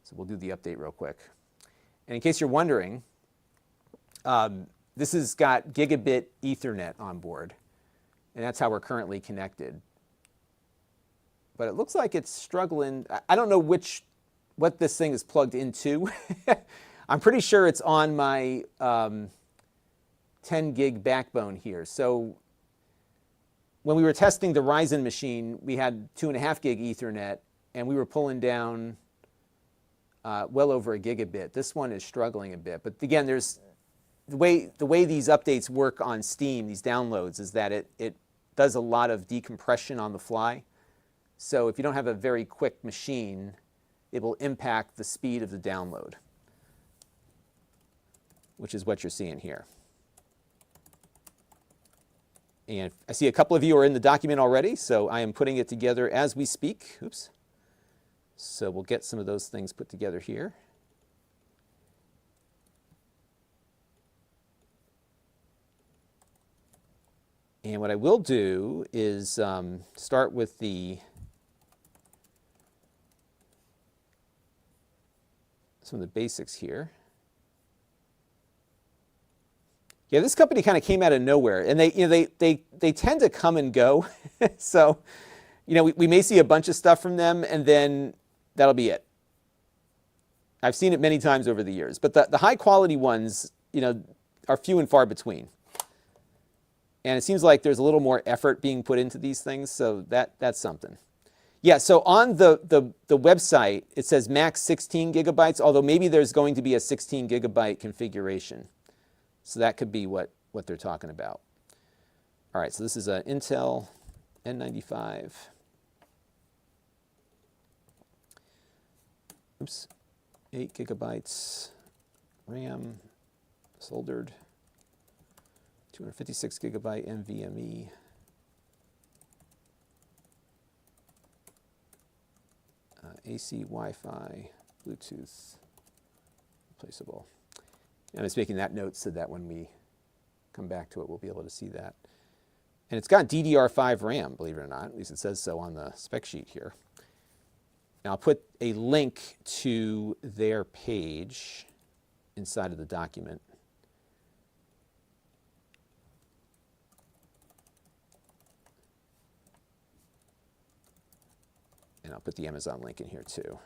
So we'll do the update real quick. And in case you're wondering, this has got gigabit Ethernet on board. And that's how we're currently connected. But it looks like it's struggling. I don't know what this thing is plugged into. I'm pretty sure it's on my 10 gig backbone here. So when we were testing the Ryzen machine, we had 2.5 gig Ethernet, and we were pulling down well over a gigabit. This one is struggling a bit. But again, there's the way these updates work on Steam, these downloads, is that it does a lot of decompression on the fly. So if you don't have a very quick machine, it will impact the speed of the download. which is what you're seeing here. And I see a couple of you are in the document already, so I am putting it together as we speak. Oops. So we'll get some of those things put together here. And what I will do is start with some of the basics here. Yeah, this company kind of came out of nowhere, and they tend to come and go. So, we may see a bunch of stuff from them, and then that'll be it. I've seen it many times over the years, but the high quality ones, are few and far between. And it seems like there's a little more effort being put into these things, so that's something. Yeah, so on the website, it says max 16 gigabytes, although maybe there's going to be a 16 gigabyte configuration. So that could be what they're talking about. All right, so this is an Intel N95. Oops, 8 gigabytes RAM, soldered, 256 gigabyte NVMe. AC, Wi-Fi, Bluetooth, replaceable. And I was making that note so that when we come back to it, we'll be able to see that. And it's got DDR5 RAM, believe it or not. At least it says so on the spec sheet here. Now I'll put a link to their page inside of the document. And I'll put the Amazon link in here too.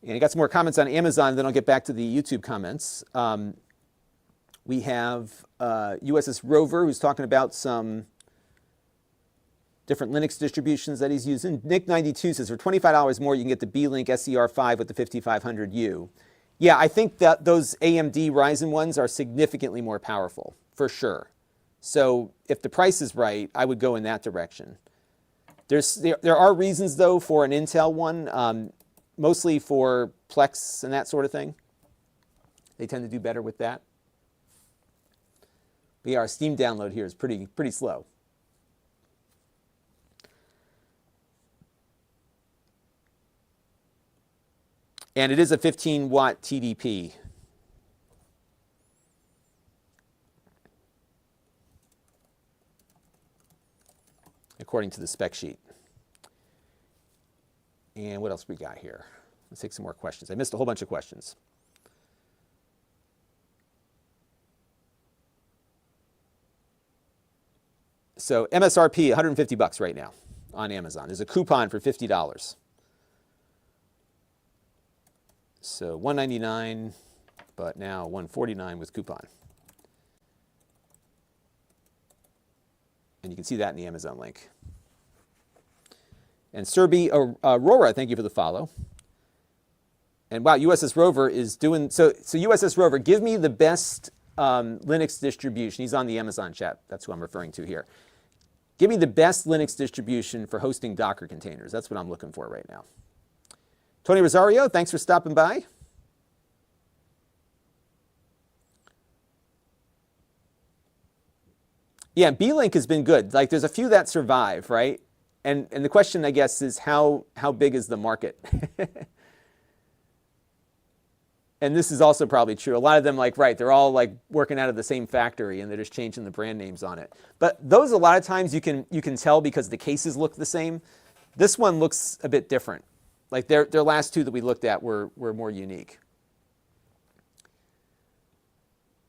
And I got some more comments on Amazon, then I'll get back to the YouTube comments. We have USS Rover, who's talking about some different Linux distributions that he's using. Nick92 says, for $25 more, you can get the B-Link SCR5 with the 5500U. Yeah, I think that those AMD Ryzen ones are significantly more powerful, for sure. So if the price is right, I would go in that direction. There are reasons, though, for an Intel one. Mostly for Plex and that sort of thing. They tend to do better with that. But yeah, our Steam download here is pretty slow. And it is a 15-watt TDP. According to the spec sheet. And what else we got here? Let's take some more questions. I missed a whole bunch of questions. So MSRP, $150 right now on Amazon. There's a coupon for $50. So $199, but now $149 with coupon. And you can see that in the Amazon link. And Serbi Aurora, thank you for the follow. And wow, USS Rover is doing, so USS Rover, give me the best Linux distribution. He's on the Amazon chat. That's who I'm referring to here. Give me the best Linux distribution for hosting Docker containers. That's what I'm looking for right now. Tony Rosario, thanks for stopping by. Yeah, B-Link has been good. Like, there's a few that survive, right? And the question, I guess, is how big is the market? And this is also probably true. A lot of them, they're all working out of the same factory, and they're just changing the brand names on it. But those, a lot of times, you can tell because the cases look the same. This one looks a bit different. Like their last two that we looked at were more unique.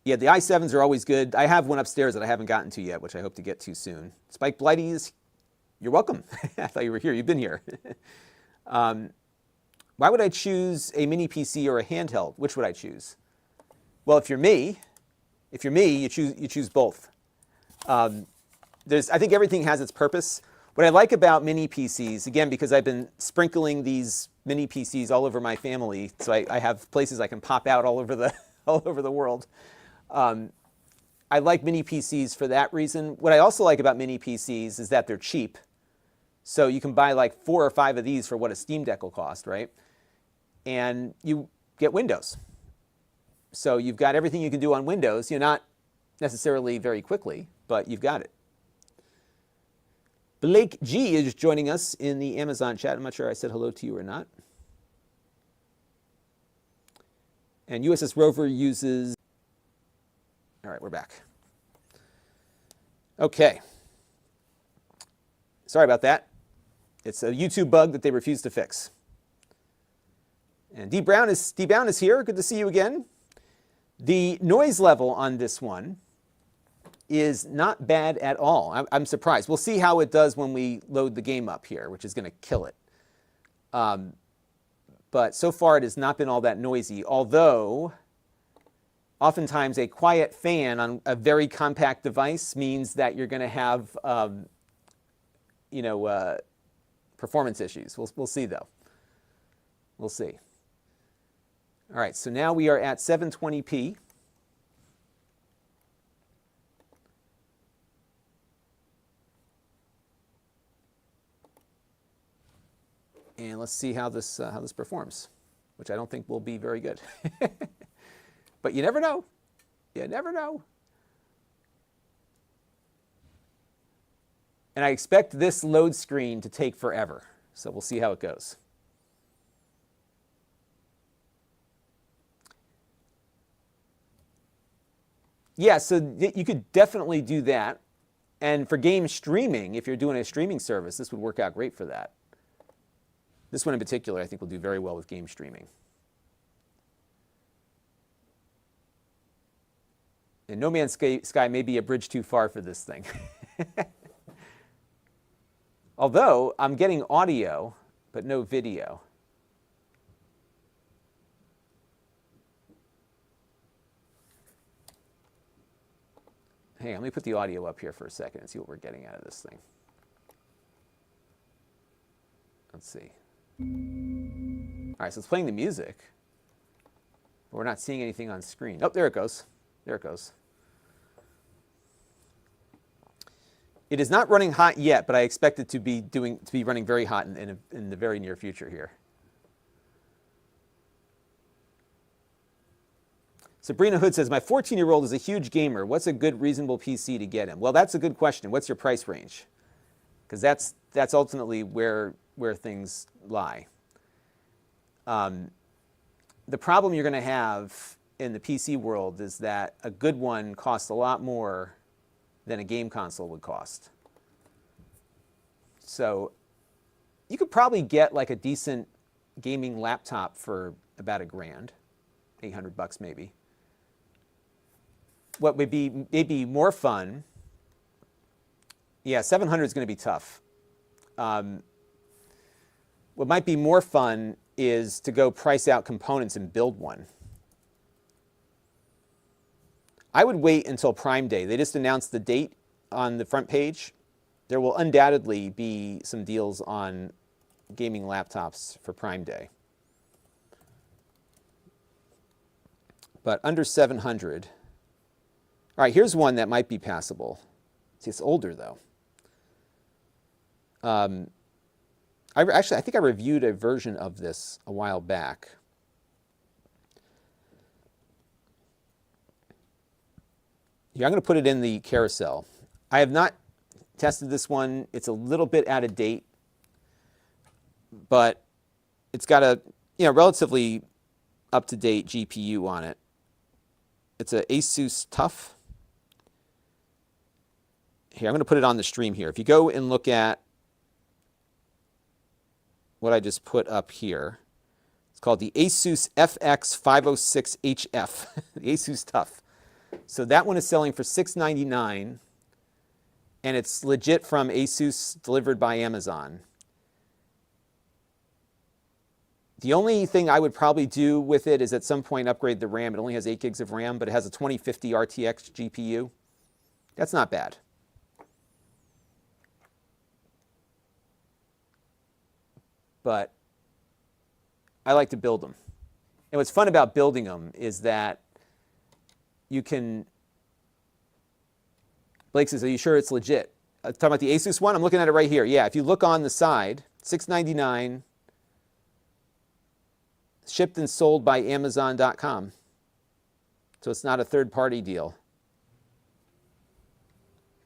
Yeah, the i7s are always good. I have one upstairs that I haven't gotten to yet, which I hope to get to soon. Spike Blighty, you're welcome. I thought you were here. You've been here. Why would I choose a mini PC or a handheld? Which would I choose? Well, if you're me, you choose both. I think everything has its purpose. What I like about mini PCs, again, because I've been sprinkling these mini PCs all over my family, so I have places I can pop out all over the world. I like mini PCs for that reason. What I also like about mini PCs is that they're cheap. So you can buy like 4 or 5 of these for what a Steam Deck will cost, right? And you get Windows. So you've got everything you can do on Windows. You're not necessarily very quickly, but you've got it. Blake G is joining us in the Amazon chat. I'm not sure I said hello to you or not. And USS Rover uses... All right, we're back. Okay. Sorry about that. It's a YouTube bug that they refuse to fix. And D Brown is here. Good to see you again. The noise level on this one is not bad at all. I'm surprised. We'll see how it does when we load the game up here, which is going to kill it. But so far it has not been all that noisy, although oftentimes a quiet fan on a very compact device means that you're going to have performance issues. We'll see, though. We'll see. All right, so now we are at 720p. And let's see how this performs, which I don't think will be very good. But you never know. You never know. And I expect this load screen to take forever. So we'll see how it goes. Yeah, so you could definitely do that. And for game streaming, if you're doing a streaming service, this would work out great for that. This one in particular, I think, will do very well with game streaming. And No Man's Sky may be a bridge too far for this thing. Although, I'm getting audio, but no video. Hey, let me put the audio up here for a second and see what we're getting out of this thing. Let's see. All right, so it's playing the music. But we're not seeing anything on screen. Oh, there it goes. There it goes. It is not running hot yet, but I expect it to be running very hot in the very near future here. Sabrina Hood says, my 14-year-old is a huge gamer. What's a good, reasonable PC to get him? Well, that's a good question. What's your price range? Because that's ultimately where things lie. The problem you're going to have in the PC world is that a good one costs a lot more than a game console would cost. So you could probably get like a decent gaming laptop for about $1,000, $800 maybe. What would be maybe more fun, yeah, 700 is going to be tough. What might be more fun is to go price out components and build one. I would wait until Prime Day. They just announced the date on the front page. There will undoubtedly be some deals on gaming laptops for Prime Day. But under 700. All right, here's one that might be passable. See, it's older, though. I think I reviewed a version of this a while back. Here, I'm going to put it in the carousel. I have not tested this one. It's a little bit out of date, but it's got a relatively up-to-date GPU on it. It's an Asus TUF. Here, I'm going to put it on the stream here. If you go and look at what I just put up here, it's called the Asus FX506HF, the Asus TUF. So that one is selling for $699, and it's legit from Asus, delivered by Amazon. The only thing I would probably do with it is at some point upgrade the RAM. It only has 8 gigs of RAM, but it has a 2050 RTX GPU. That's not bad. But I like to build them. And what's fun about building them is that you can... Blake says, are you sure it's legit? talking about the Asus one? I'm looking at it right here. Yeah, if you look on the side, $699, shipped and sold by Amazon.com. So it's not a third-party deal.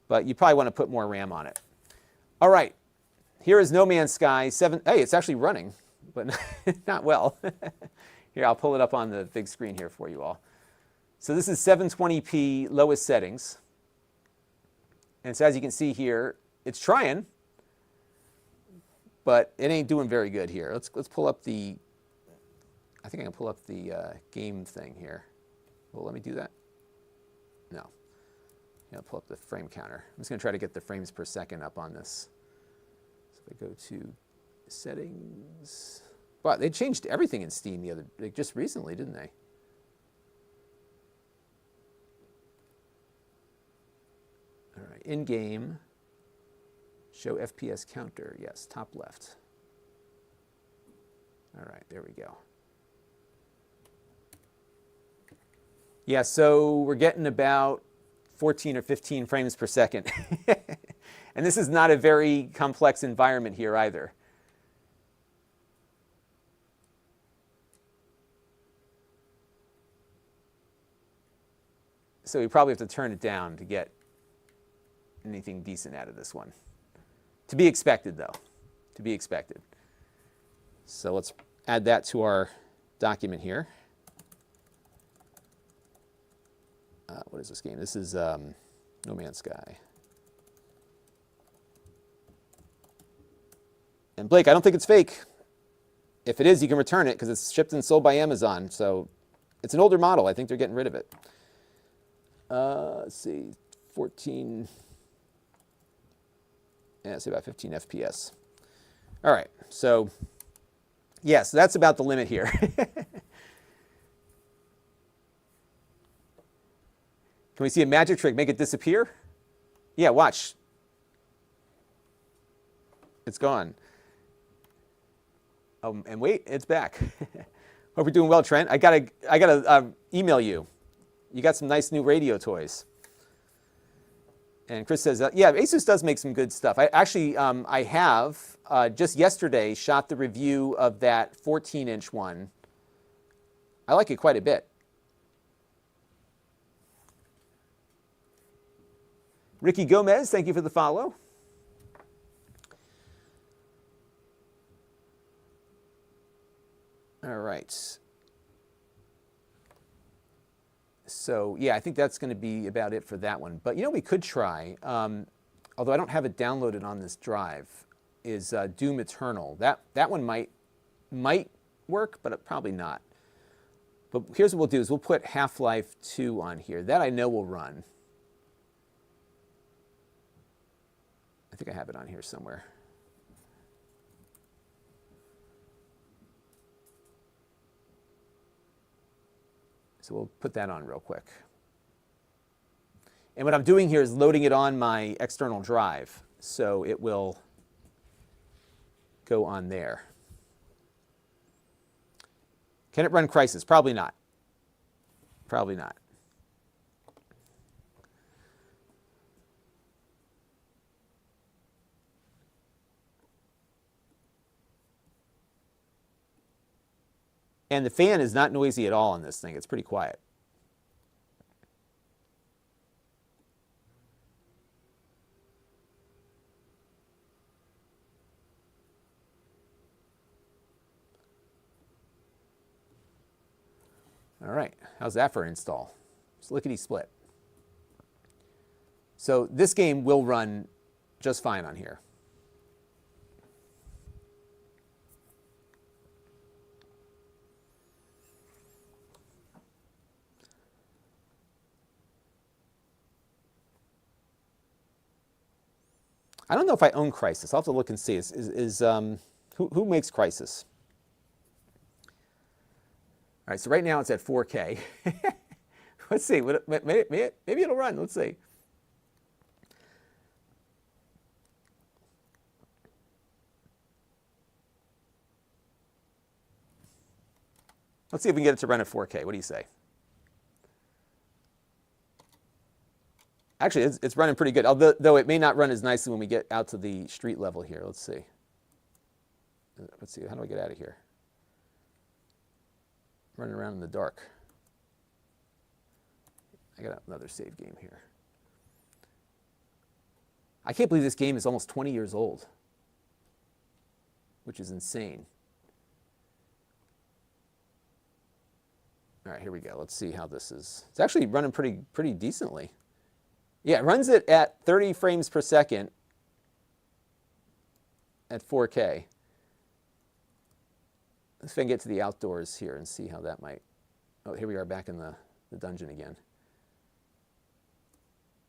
But you probably want to put more RAM on it. All right, here is No Man's Sky 7. Hey, it's actually running, but not well. Here, I'll pull it up on the big screen here for you all. So this is 720p lowest settings. And so as you can see here, it's trying, but it ain't doing very good here. Let's pull up the, I think I can pull up the game thing here. Well, let me do that. No. Yeah, pull up the frame counter. I'm just going to try to get the frames per second up on this. So if I go to settings. Wow, they changed everything in Steam just recently, didn't they? All right, in-game, show FPS counter. Yes, top left. All right, there we go. Yeah, so we're getting about 14 or 15 frames per second. And this is not a very complex environment here either. So we probably have to turn it down to get anything decent out of this one. To be expected, though. To be expected. So let's add that to our document here. What is this game? This is No Man's Sky. And Blake, I don't think it's fake. If it is, you can return it because it's shipped and sold by Amazon. So it's an older model. I think they're getting rid of it. Let's see, 14. Yeah, it's about 15 FPS. All right, so yeah, so that's about the limit here. Can we see a magic trick? Make it disappear? Yeah, watch. It's gone. And wait, it's back. Hope you're doing well, Trent. I gotta email you. You got some nice new radio toys. And Chris says, yeah, Asus does make some good stuff. I actually, I have just yesterday shot the review of that 14-inch one. I like it quite a bit. Ricky Gomez, thank you for the follow. All right. So, yeah, I think that's going to be about it for that one. But, you know, we could try, although I don't have it downloaded on this drive, is Doom Eternal. That one might work, but probably not. But here's what we'll do is we'll put Half-Life 2 on here. That I know will run. I think I have it on here somewhere. So we'll put that on real quick. And what I'm doing here is loading it on my external drive, so it will go on there. Can it run Crysis? Probably not. Probably not. And the fan is not noisy at all on this thing. It's pretty quiet. All right, how's that for an install? It's lickety-split. So this game will run just fine on here. I don't know if I own Crysis. I'll have to look and see. Who makes Crysis? All right, so right now it's at 4K. Let's see. Maybe it'll run. Let's see. Let's see if we can get it to run at 4K. What do you say? Actually, it's running pretty good, although though it may not run as nicely when we get out to the street level here. Let's see. How do I get out of here? I'm running around in the dark. I got another save game here. I can't believe this game is almost 20 years old, which is insane. All right, here we go. Let's see how this is. It's actually running pretty decently. Yeah, it runs it at 30 frames per second at 4K. Let's see if I can get to the outdoors here and see how that might... Oh, here we are back in the dungeon again.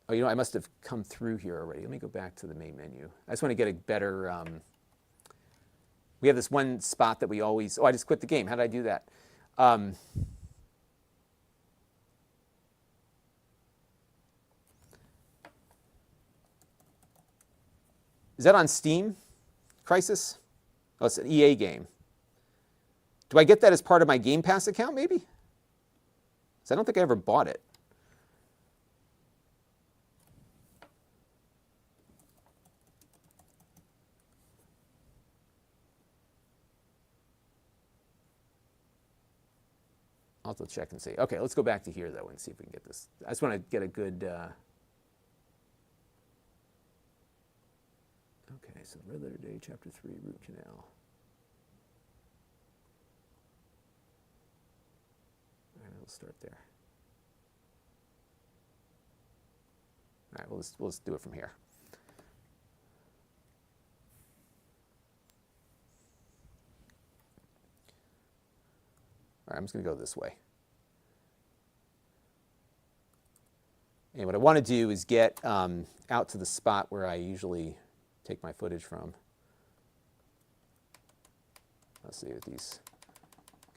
Oh, you know, I must have come through here already. Let me go back to the main menu. I just want to get a better... we have this one spot that we always... Oh, I just quit the game. How did I do that? Is that on Steam? Crisis? Oh, it's an EA game. Do I get that as part of my Game Pass account, maybe? Because I don't think I ever bought it. I'll have to check and see. Okay, let's go back to here, though, and see if we can get this. I just want to get a good... Okay, so Red Letter Day, Chapter 3, Root Canal. All right, we'll start there. All right, we'll just do it from here. All right, I'm just going to go this way. And what I want to do is get out to the spot where I usually take my footage from. Let's see with these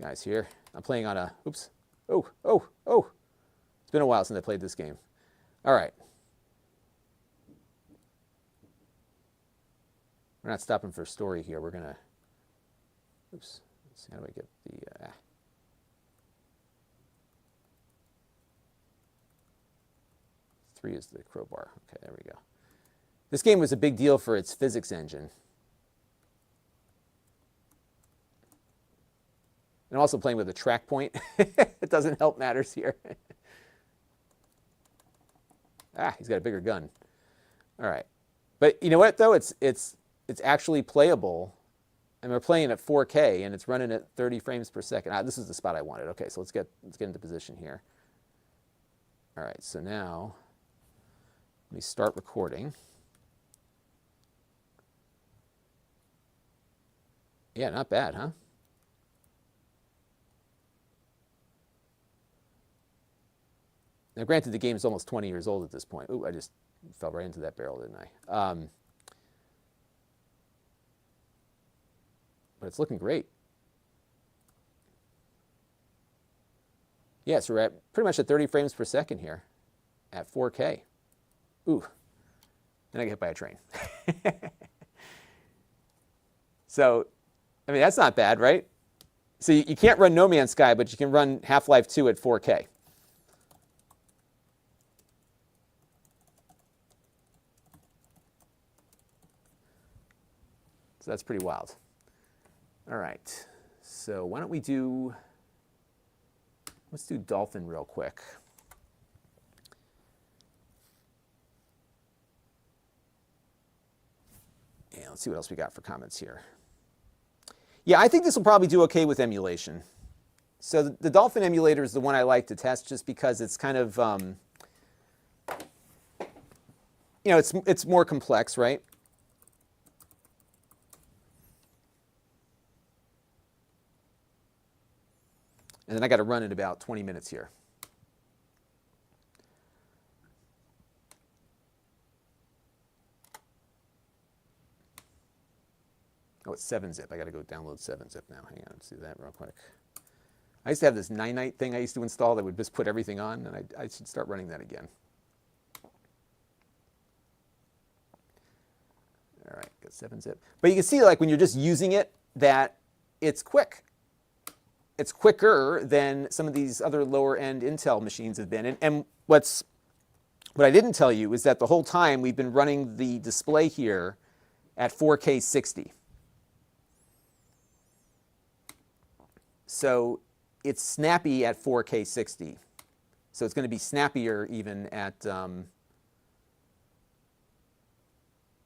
guys here. I'm playing on a, oops, oh. It's been a while since I played this game. All right. We're not stopping for a story here. We're gonna, oops, let's see, how do I get the, 3 is the crowbar. Okay, there we go. This game was a big deal for its physics engine. And I'm also playing with a track point. It doesn't help matters here. He's got a bigger gun. All right. But you know what, though? It's actually playable. And we're playing at 4K, and it's running at 30 frames per second. This is the spot I wanted. Okay, so let's get into position here. All right, so now let me start recording. Yeah, not bad, huh? Now, granted, the game is almost 20 years old at this point. Ooh, I just fell right into that barrel, didn't I? But it's looking great. Yeah, so we're at pretty much at 30 frames per second here at 4K. Ooh, then I get hit by a train. So, I mean, that's not bad, right? So you can't run No Man's Sky, but you can run Half-Life 2 at 4K. So that's pretty wild. All right, so why don't we do, let's do Dolphin real quick. And let's see what else we got for comments here. Yeah, I think this will probably do okay with emulation. So the Dolphin emulator is the one I like to test just because it's kind of, you know, it's more complex, right? And then I got to run in about 20 minutes here. Oh, it's 7-zip. I got to go download 7-zip now. Hang on, let's do that real quick. I used to have this 9-night thing I used to install that would just put everything on, and I should start running that again. All right, got 7-zip. But you can see, like, when you're just using it, that it's quick. It's quicker than some of these other lower-end Intel machines have been. And what's What I didn't tell you is that the whole time we've been running the display here at 4K 60. So it's snappy at 4K 60. So it's going to be snappier even at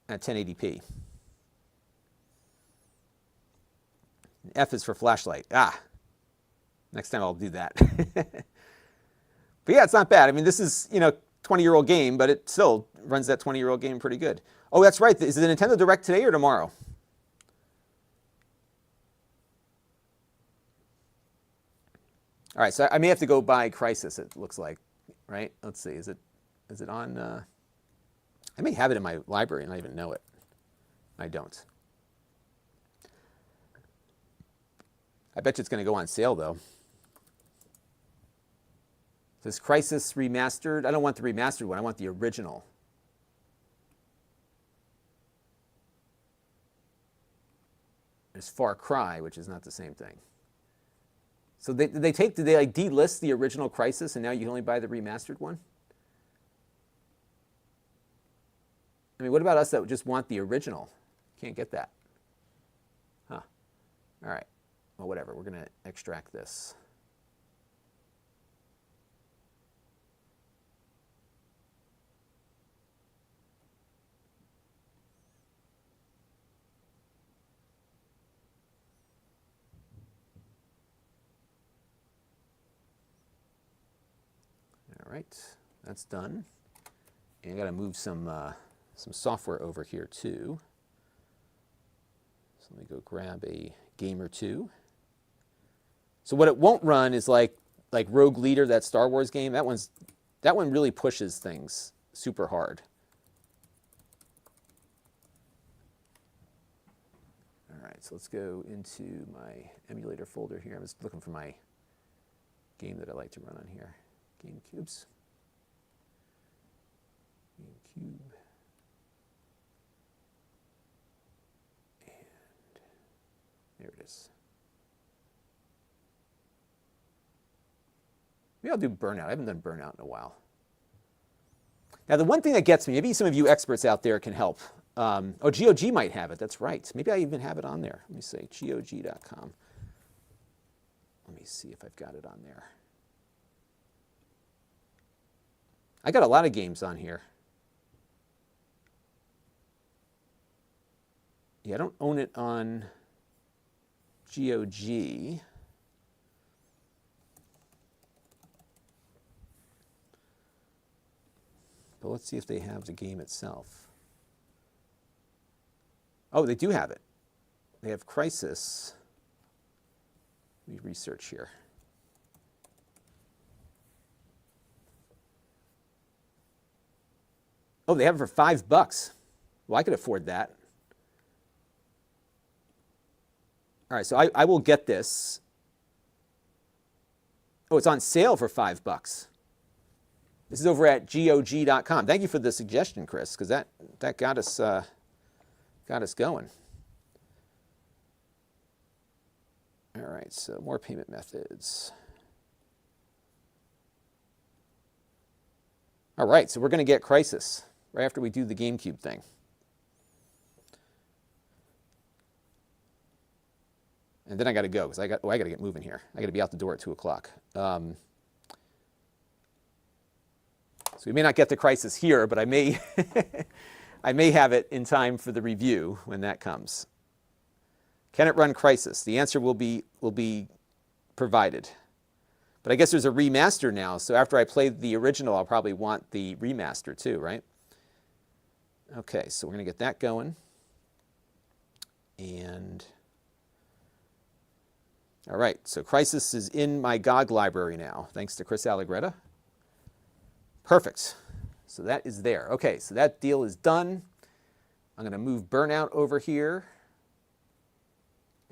1080p. F is for flashlight. Next time I'll do that. But yeah, it's not bad. I mean, this is, 20-year-old game, but it still runs that 20-year-old game pretty good. Oh, that's right. Is it the Nintendo Direct today or tomorrow? All right, so I may have to go buy Crysis, it looks like, right? Let's see. Is it on? I may have it in my library and I even know it. I don't. I bet you it's going to go on sale, though. This Crysis Remastered, I don't want the remastered one. I want the original. There's Far Cry, which is not the same thing. So did they like delist the original Crysis and now you can only buy the remastered one? I mean, what about us that just want the original? Can't get that. Huh. All right. Well, whatever. We're going to extract this. All right, that's done. And I got to move some software over here too. So let me go grab a game or two. So what it won't run is like Rogue Leader, that Star Wars game. That one really pushes things super hard. All right, so let's go into my emulator folder here. I'm just looking for my game that I like to run on here. GameCubes. GameCube. And there it is. Maybe I'll do Burnout. I haven't done Burnout in a while. Now, the one thing that gets me, maybe some of you experts out there can help. GOG might have it. That's right. Maybe I even have it on there. Let me say GOG.com. Let me see if I've got it on there. I got a lot of games on here. Yeah, I don't own it on GOG. But let's see if they have the game itself. Oh, they do have it. They have Crysis. Let me research here. Oh, they have it for $5. Well, I could afford that. All right, so I will get this. Oh, it's on sale for $5. This is over at GOG.com. Thank you for the suggestion, Chris, because that got us going. All right, so more payment methods. All right, so we're going to get Crysis right after we do the GameCube thing. And then I got to go because I got to get moving here. I got to be out the door at 2 o'clock. So we may not get the Crysis here, but I may I may have it in time for the review when that comes. Can it run Crysis? The answer will be provided. But I guess there's a remaster now, so after I play the original, I'll probably want the remaster too, right? Okay, so we're going to get that going. And all right, so Crysis is in my GOG library now, thanks to Chris Allegretta. Perfect. So that is there. Okay, so that deal is done. I'm going to move Burnout over here.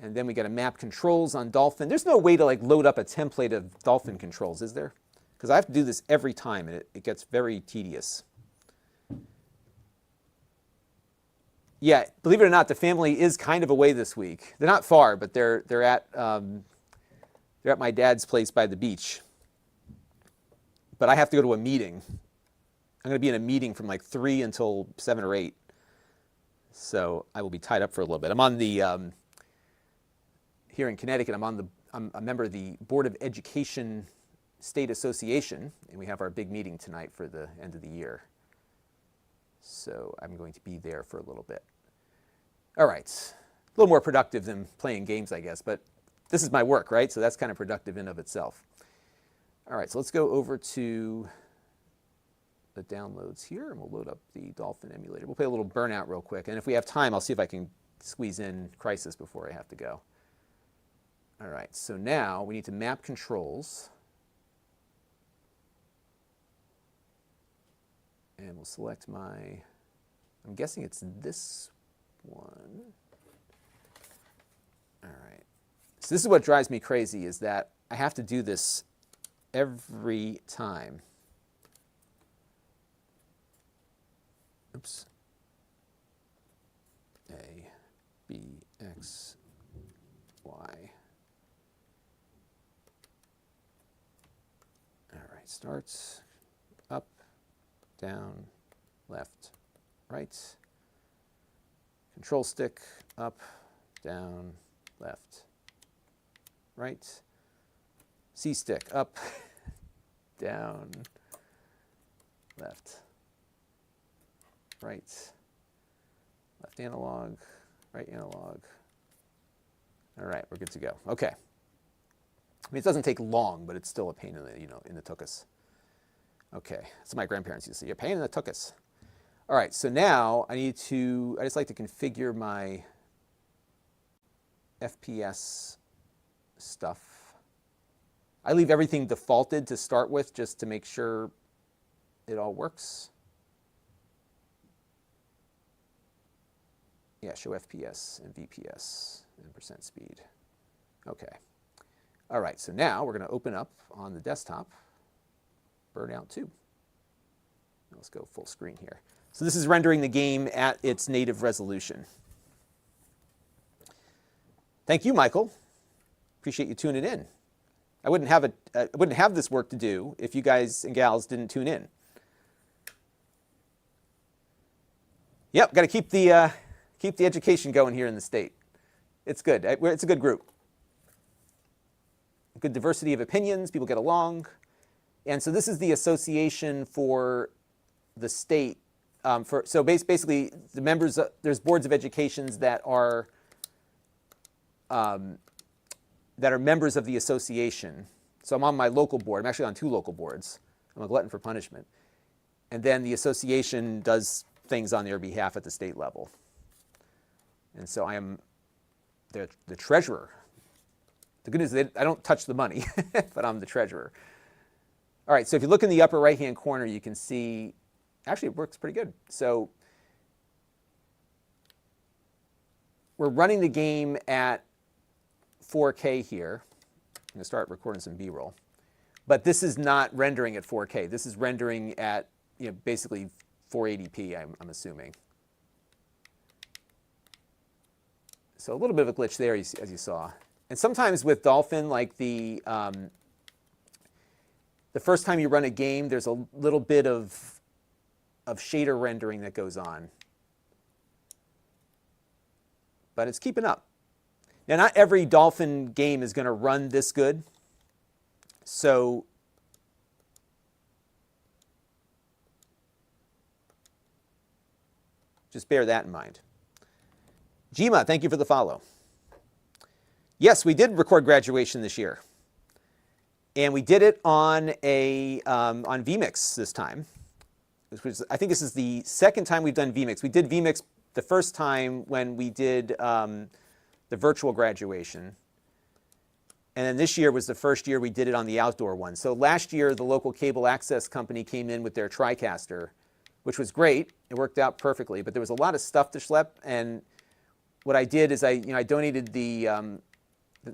And then we got to map controls on Dolphin. There's no way to load up a template of Dolphin controls, is there? Because I have to do this every time, and it gets very tedious. Yeah, believe it or not, the family is kind of away this week. They're not far, but they're at my dad's place by the beach. But I have to go to a meeting I'm going to be in a meeting from like 3 until 7 or 8. So I will be tied up for a little bit. I'm on the, here in Connecticut, I'm a member of the Board of Education State Association, and we have our big meeting tonight for the end of the year. So I'm going to be there for a little bit. All right, a little more productive than playing games, I guess, but this is my work, right? So that's kind of productive in of itself. All right, so let's go over to the downloads here, and we'll load up the Dolphin emulator. We'll play a little Burnout real quick, and if we have time, I'll see if I can squeeze in Crisis before I have to go. All right, so now we need to map controls. And we'll select my, I'm guessing it's this one. All right. So this is what drives me crazy, is that I have to do this every time. Oops. A, B, X, Y. All right, starts, up, down, left, right. Control stick, up, down, left, right. C stick, up, down, left, right, left analog, right analog. All right, we're good to go. Okay. I mean, it doesn't take long, but it's still a pain in the, in the tuchus. Okay, so my grandparents used to say, "You're a pain in the tuchus." All right, so now I just like to configure my FPS stuff. I leave everything defaulted to start with just to make sure it all works. Yeah, show FPS and VPS and percent speed. Okay. All right, so now we're going to open up on the desktop Burnout 2. Let's go full screen here. So this is rendering the game at its native resolution. Thank you, Michael. Appreciate you tuning in. I wouldn't have this work to do if you guys and gals didn't tune in. Yep, got to keep the education going here in the state. It's good. It's a good group. Good diversity of opinions. People get along. And so this is the association for the state. So basically, the members, there's boards of educations that are members of the association. So I'm on my local board. I'm actually on 2 local boards. I'm a glutton for punishment. And then the association does things on their behalf at the state level. And so I am the treasurer. The good news is I don't touch the money, but I'm the treasurer. All right, so if you look in the upper right-hand corner, you can see, actually it works pretty good. So we're running the game at 4K here. I'm going to start recording some B-roll. But this is not rendering at 4K. This is rendering at, basically 480p, I'm assuming. So a little bit of a glitch there, as you saw. And sometimes with Dolphin, like the first time you run a game, there's a little bit of shader rendering that goes on. But it's keeping up. Now, not every Dolphin game is going to run this good. So just bear that in mind. Jima, thank you for the follow. Yes, we did record graduation this year. And we did it on on vMix this time. I think this is the second time we've done vMix. We did vMix the first time when we did the virtual graduation. And then this year was the first year we did it on the outdoor one. So last year, the local cable access company came in with their TriCaster, which was great. It worked out perfectly. But there was a lot of stuff to schlep. And what I did is I donated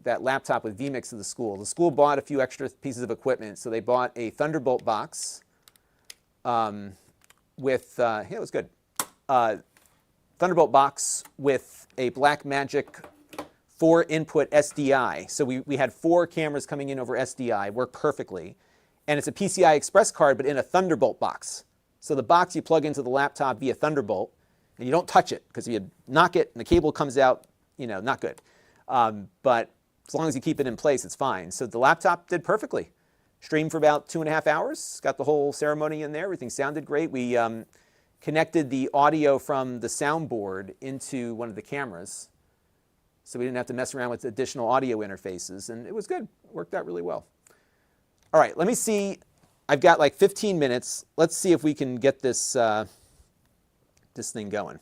that laptop with vMix to the school. The school bought a few extra pieces of equipment. So they bought a Thunderbolt box with, yeah, it was good. Thunderbolt box with a Blackmagic 4-input SDI. So we had 4 cameras coming in over SDI, worked perfectly. And it's a PCI Express card, but in a Thunderbolt box. So the box you plug into the laptop via Thunderbolt, and you don't touch it, because if you knock it and the cable comes out, not good. But as long as you keep it in place, it's fine. So the laptop did perfectly. Streamed for about 2.5 hours, got the whole ceremony in there. Everything sounded great. We connected the audio from the soundboard into one of the cameras, so we didn't have to mess around with additional audio interfaces, and it was good. It worked out really well. All right, let me see. I've got like 15 minutes. Let's see if we can get this, this thing going.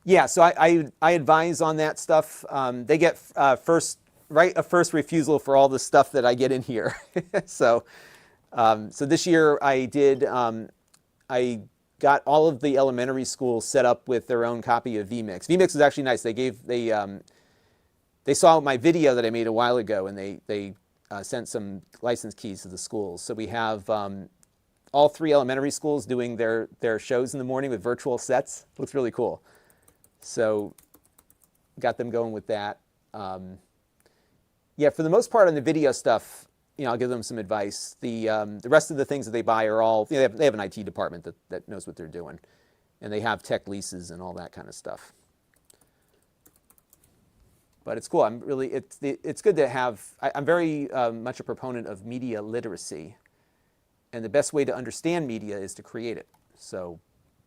Yeah, so I advise on that stuff. They get first refusal for all the stuff that I get in here. So this year I did, I got all of the elementary schools set up with their own copy of vMix. vMix is actually nice. They saw my video that I made a while ago, and they sent some license keys to the schools. So we have all 3 elementary schools doing their shows in the morning with virtual sets. Looks really cool. So got them going with that. Yeah, for the most part on the video stuff, I'll give them some advice. The rest of the things that they buy are all, they have an IT department that knows what they're doing. And they have tech leases and all that kind of stuff. But it's cool. It's good to have, I'm very much a proponent of media literacy. And the best way to understand media is to create it. So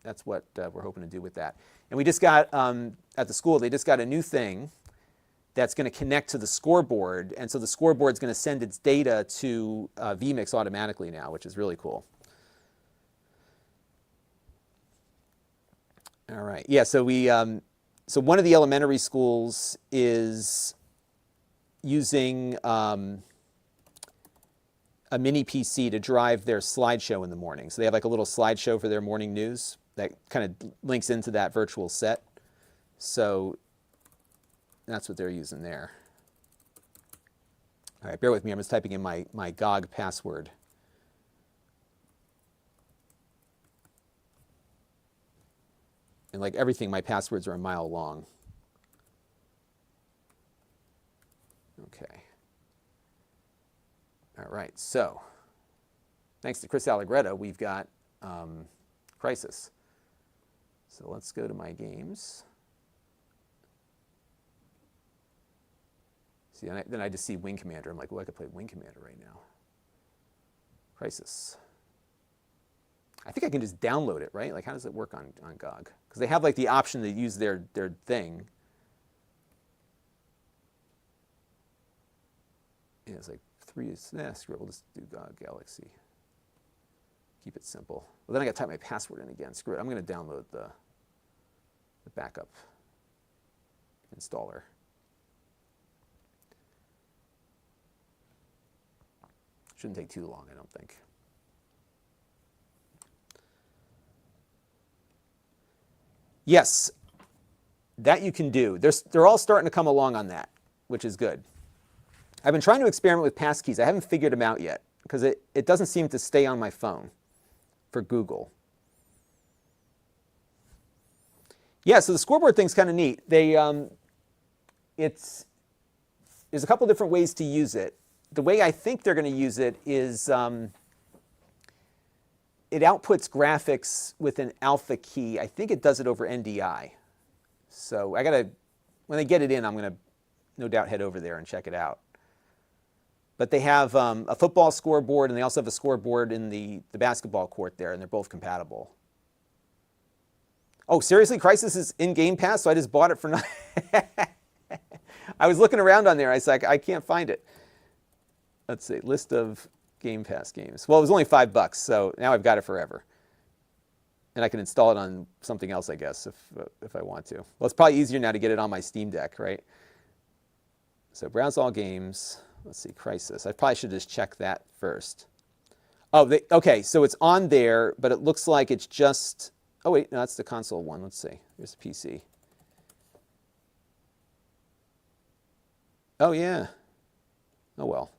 that's what we're hoping to do with that. And we just got, at the school, they just got a new thing that's going to connect to the scoreboard. And so the scoreboard's going to send its data to vMix automatically now, which is really cool. All right. Yeah, so so one of the elementary schools is using a mini PC to drive their slideshow in the morning. So they have like a little slideshow for their morning news that kind of links into that virtual set. So that's what they're using there. All right, bear with me. I'm just typing in my GOG password. And like everything, my passwords are a mile long. Okay. All right, so thanks to Chris Allegretto, we've got Crisis. So let's go to my games. See, then I just see Wing Commander. I'm like, well, I could play Wing Commander right now. Crisis. I think I can just download it, right? Like, how does it work on GOG? Because they have like the option to use their thing. Yeah, it's like 3 is, screw it, we'll just do GOG Galaxy. Keep it simple. Well, then I got to type my password in again. Screw it, I'm going to download the backup installer. Shouldn't take too long, I don't think. Yes, that you can do. They're all starting to come along on that, which is good. I've been trying to experiment with passkeys. I haven't figured them out yet because it doesn't seem to stay on my phone for Google. Yeah, so the scoreboard thing's kind of neat. There's a couple different ways to use it. The way I think they're going to use it is it outputs graphics with an alpha key. I think it does it over NDI. So when they get it in, I'm going to no doubt head over there and check it out. But they have a football scoreboard, and they also have a scoreboard in the basketball court there, and they're both compatible. Oh, seriously? Crisis is in Game Pass, so I just bought it for nothing. I was looking around on there. I was like, I can't find it. Let's see, list of Game Pass games. Well, it was only $5, so now I've got it forever. And I can install it on something else, I guess, if I want to. Well, it's probably easier now to get it on my Steam Deck, right? So browse all games. Let's see, Crisis. I probably should just check that first. Oh, okay, so it's on there, but it looks like it's just... Oh, wait, no, that's the console one. Let's see. Here's the PC. Oh, yeah. Oh, well.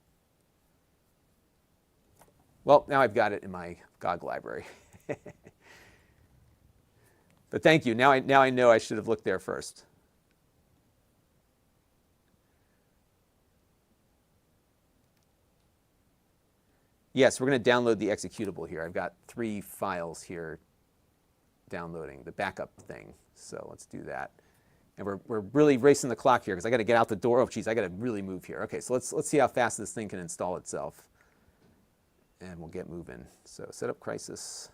Well, now I've got it in my GOG library. But thank you. Now I know I should have looked there first. Yes, we're going to download the executable here. I've got 3 files here downloading the backup thing. So let's do that. And we're really racing the clock here because I got to get out the door. Oh, geez, I got to really move here. Okay, so let's see how fast this thing can install itself. And we'll get moving. So setup crisis.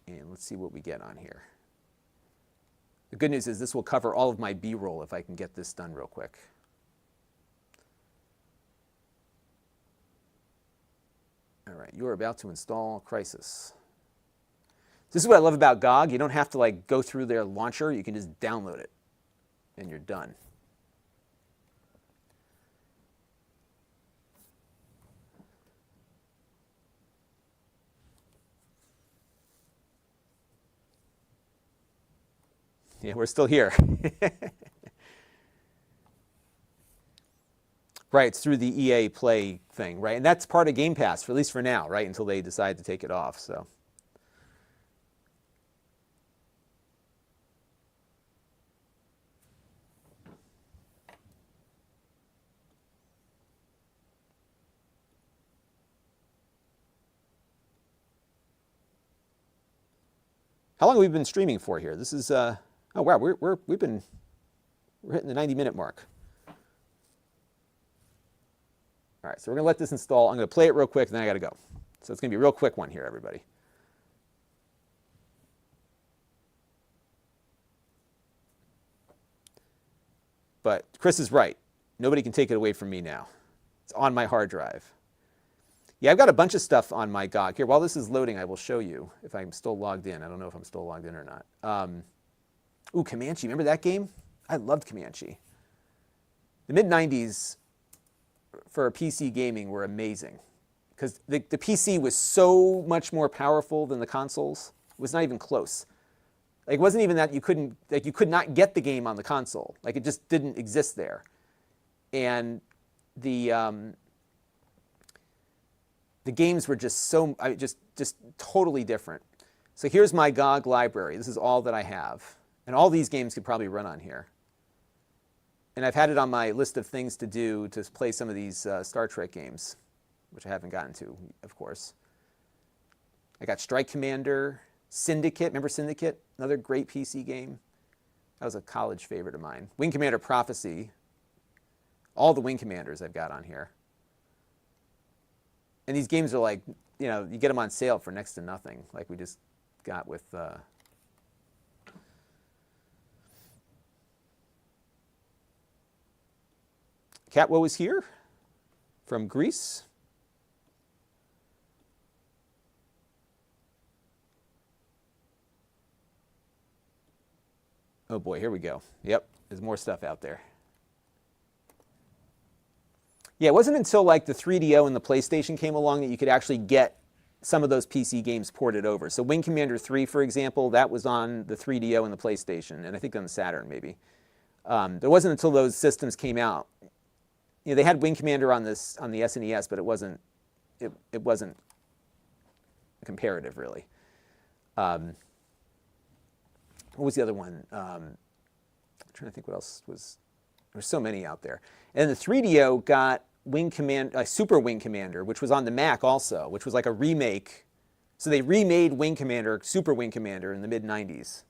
And let's see what we get on here. The good news is this will cover all of my B-roll if I can get this done real quick. All right, you're about to install Crisis. This is what I love about GOG. You don't have to like go through their launcher. You can just download it, and you're done. Yeah, we're still here. Right, it's through the EA Play thing, right? And that's part of Game Pass, at least for now, right? Until they decide to take it off, so. How long have we been streaming for here? This is, oh wow, we're hitting the 90-minute mark. All right, so we're going to let this install. I'm going to play it real quick, and then I got to go. So it's going to be a real quick one here, everybody. But Chris is right. Nobody can take it away from me now. It's on my hard drive. Yeah, I've got a bunch of stuff on my GOG. Here, while this is loading, I will show you if I'm still logged in. I don't know if I'm still logged in or not. Ooh, Comanche. Remember that game? I loved Comanche. The mid-90s for PC gaming were amazing because the PC was so much more powerful than the consoles. It was not even close. Like, it wasn't even that you could not get the game on the console. Like, it just didn't exist there. And the games were just just totally different. So here's my GOG library. This is all that I have. And all these games could probably run on here. And I've had it on my list of things to do to play some of these Star Trek games, which I haven't gotten to, of course. I got Strike Commander, Syndicate. Remember Syndicate? Another great PC game. That was a college favorite of mine. Wing Commander Prophecy. All the Wing Commanders I've got on here. And these games are like, you know, you get them on sale for next to nothing, like we just got with... Catwo is here from Greece. Oh boy, here we go. Yep, there's more stuff out there. Yeah, it wasn't until like the 3DO and the PlayStation came along that you could actually get some of those PC games ported over. So Wing Commander 3, for example, that was on the 3DO and the PlayStation, and I think on the Saturn maybe. It wasn't until those systems came out. You know, they had Wing Commander on the SNES, but it wasn't comparative really. What was the other one? I'm trying to think what else was. There's so many out there. And the 3DO got Super Wing Commander, which was on the Mac also, which was like a remake. So they remade Wing Commander, Super Wing Commander in the mid-90s.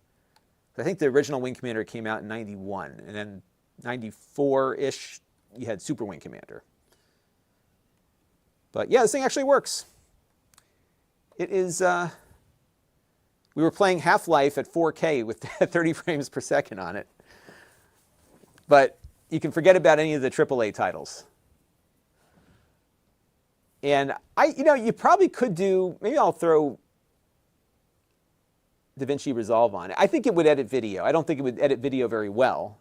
I think the original Wing Commander came out in 91, and then 94-ish. You had Super Wing Commander. But yeah, this thing actually works. It is, we were playing Half-Life at 4K with 30 frames per second on it. But you can forget about any of the AAA titles. And you probably could do, maybe I'll throw DaVinci Resolve on it. I think it would edit video. I don't think it would edit video very well.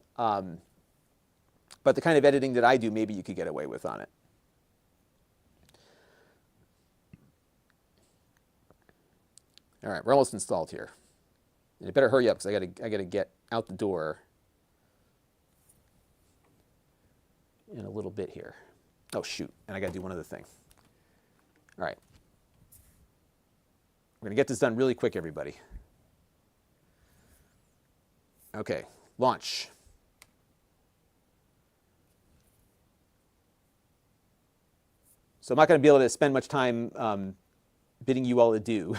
But the kind of editing that I do, maybe you could get away with on it. All right, we're almost installed here. And you better hurry up because I gotta get out the door in a little bit here. Oh shoot, and I gotta do one other thing. All right. We're gonna get this done really quick, everybody. Okay, launch. So I'm not going to be able to spend much time bidding you all adieu.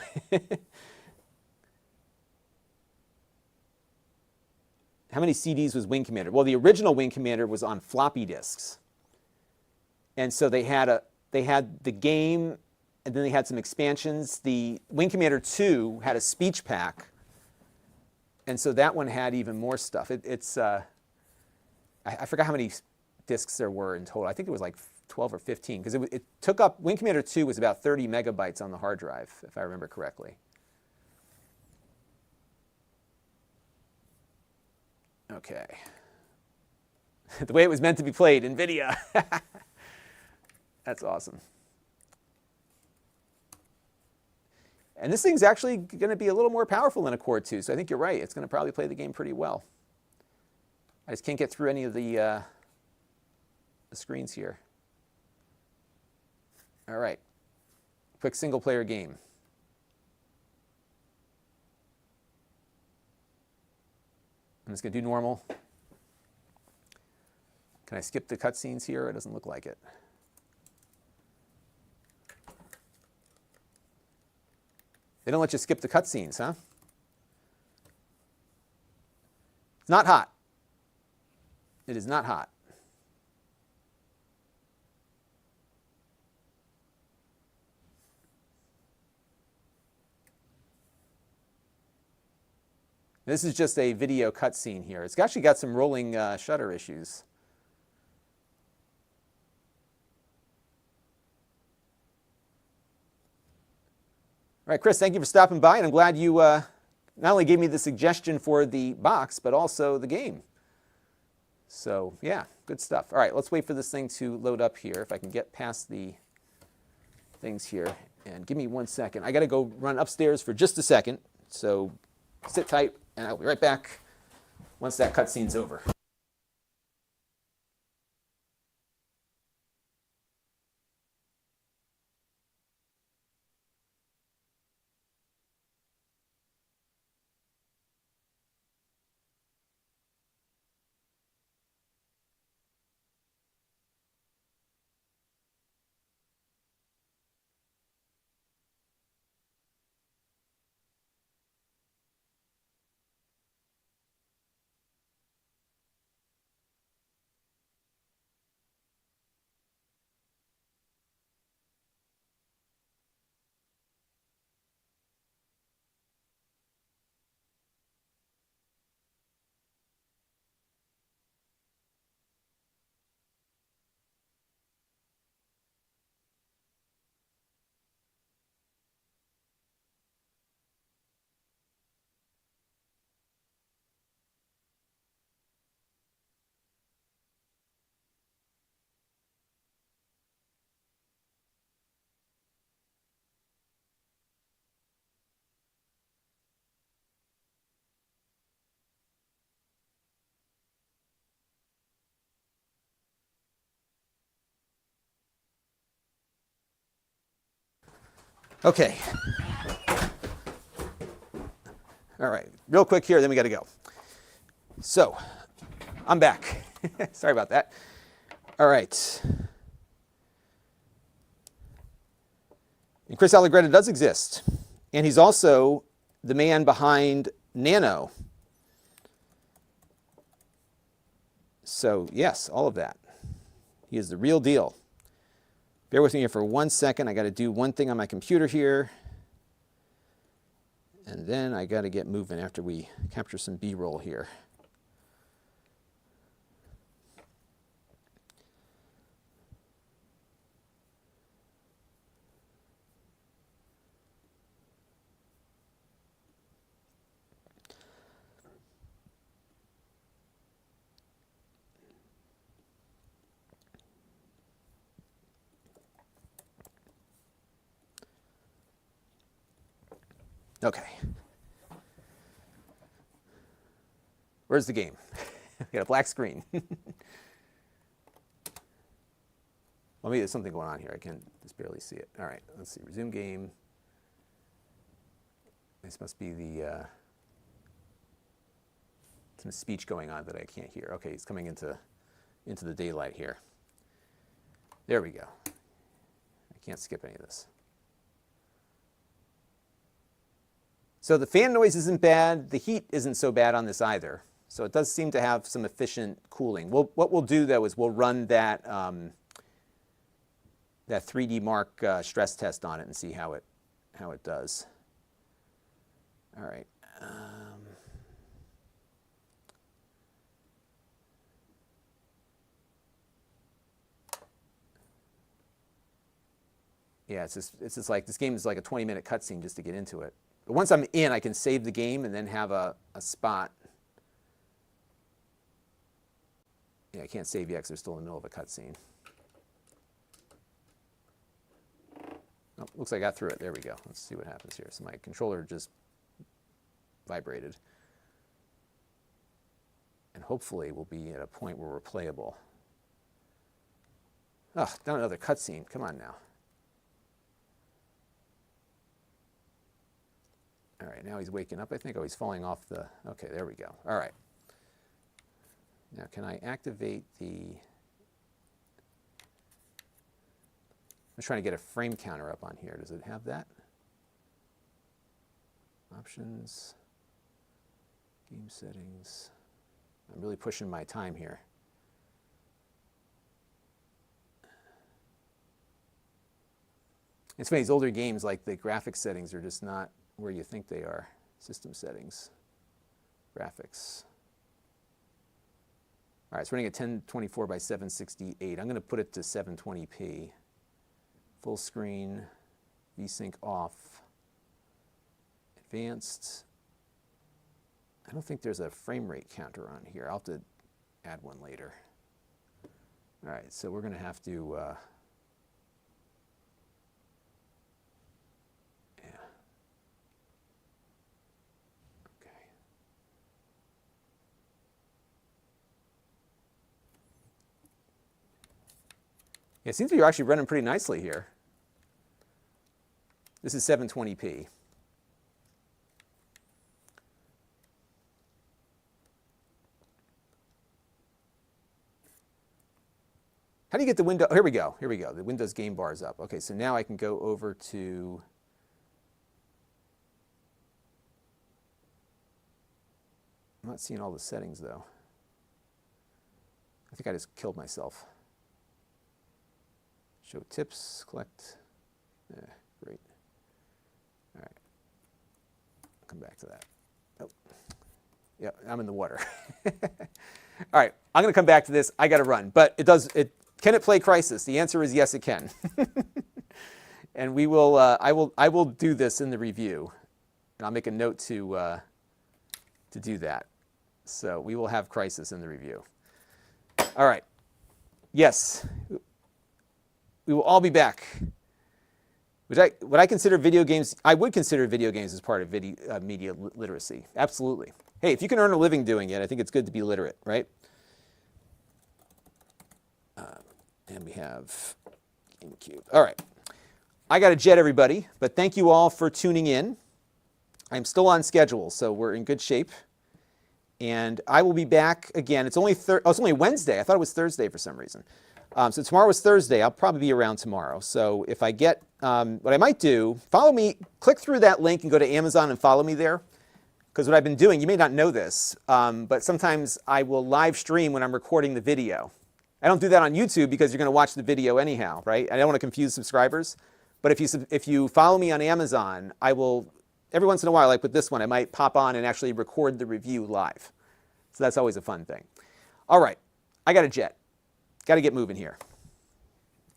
How many CDs was Wing Commander? Well, the original Wing Commander was on floppy disks. And so they had the game, and then they had some expansions. The Wing Commander 2 had a speech pack, and so that one had even more stuff. I forgot how many disks there were in total. I think it was like 12 or 15, because it took up, Wing Commander 2 was about 30 megabytes on the hard drive, if I remember correctly. Okay. The way it was meant to be played, NVIDIA. That's awesome. And this thing's actually going to be a little more powerful than a Core 2, so I think you're right. It's going to probably play the game pretty well. I just can't get through any of the screens here. All right. Quick single-player game. I'm just going to do normal. Can I skip the cutscenes here? It doesn't look like it. They don't let you skip the cutscenes, huh? It's not hot. It is not hot. This is just a video cutscene here. It's actually got some rolling shutter issues. All right, Chris, thank you for stopping by, and I'm glad you not only gave me the suggestion for the box, but also the game. So, yeah, good stuff. All right, let's wait for this thing to load up here, if I can get past the things here. And give me 1 second. I got to go run upstairs for just a second, so sit tight, and I'll be right back once that cutscene's over. Okay. All right, real quick here, then we got to go. So, I'm back. Sorry about that. All right. And Chris Allegretta does exist. And he's also the man behind Nano. So, yes, all of that. He is the real deal. Bear with me here for 1 second. I got to do one thing on my computer here. And then I got to get moving after we capture some B-roll here. Okay. Where's the game? We got a black screen. Well, maybe there's something going on here. I can just barely see it. All right, let's see. Resume game. This must be the some speech going on that I can't hear. Okay, it's coming into the daylight here. There we go. Can't skip any of this. So the fan noise isn't bad. The heat isn't so bad on this either. So it does seem to have some efficient cooling. What we'll do, though, is we'll run that, that 3D Mark stress test on it and see how it does. All right. Yeah, it's just like, this game is like a 20-minute cutscene just to get into it. But once I'm in, I can save the game and then have a spot. Yeah, I can't save yet because they're still in the middle of a cutscene. Oh, looks like I got through it. There we go. Let's see what happens here. So my controller just vibrated. And hopefully we'll be at a point where we're playable. Oh, not another cutscene. Come on now. All right, now he's waking up, I think. Oh, he's falling off the... Okay, there we go. All right. Now, can I activate the... I'm trying to get a frame counter up on here. Does it have that? Options. Game settings. I'm really pushing my time here. It's funny, these older games, like the graphics settings are just not where you think they are. System settings, graphics. All right, it's running at 1024 by 768. I'm going to put it to 720p. Full screen, VSync off, advanced. I don't think there's a frame rate counter on here. I'll have to add one later. All right, so we're going to have to... Yeah, it seems to be actually running pretty nicely here. This is 720p. How do you get the window? Here we go. Here we go. The Windows game bar is up. Okay, so now I can go over to... I'm not seeing all the settings, though. I think I just killed myself. Show tips, collect. Great. All right. I'll come back to that. Oh. Yeah, I'm in the water. All right, I'm going to come back to this. I got to run, but can it play Crysis? The answer is yes, it can. And we will. I will do this in the review, and I'll make a note to do that. So we will have Crysis in the review. All right. Yes. We will all be back. Would I consider video games? I would consider video games as part of media literacy. Absolutely. Hey, if you can earn a living doing it, I think it's good to be literate, right? And we have GameCube. All right. I got to jet, everybody, but thank you all for tuning in. I'm still on schedule, so we're in good shape. And I will be back again. It's only Wednesday. I thought it was Thursday for some reason. So tomorrow is Thursday. I'll probably be around tomorrow. So if I get, what I might do, follow me, click through that link and go to Amazon and follow me there. Because what I've been doing, you may not know this, but sometimes I will live stream when I'm recording the video. I don't do that on YouTube because you're going to watch the video anyhow, right? I don't want to confuse subscribers. But if you follow me on Amazon, I will, every once in a while, like with this one, I might pop on and actually record the review live. So that's always a fun thing. All right, I got a jet. Got to get moving here.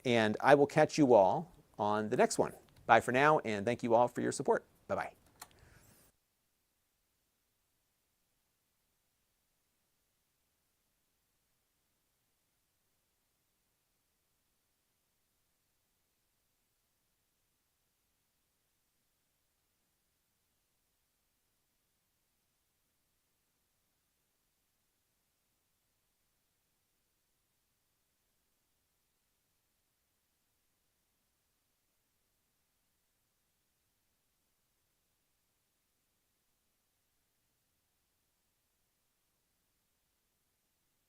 And I will catch you all on the next one. Bye for now, and thank you all for your support. Bye-bye.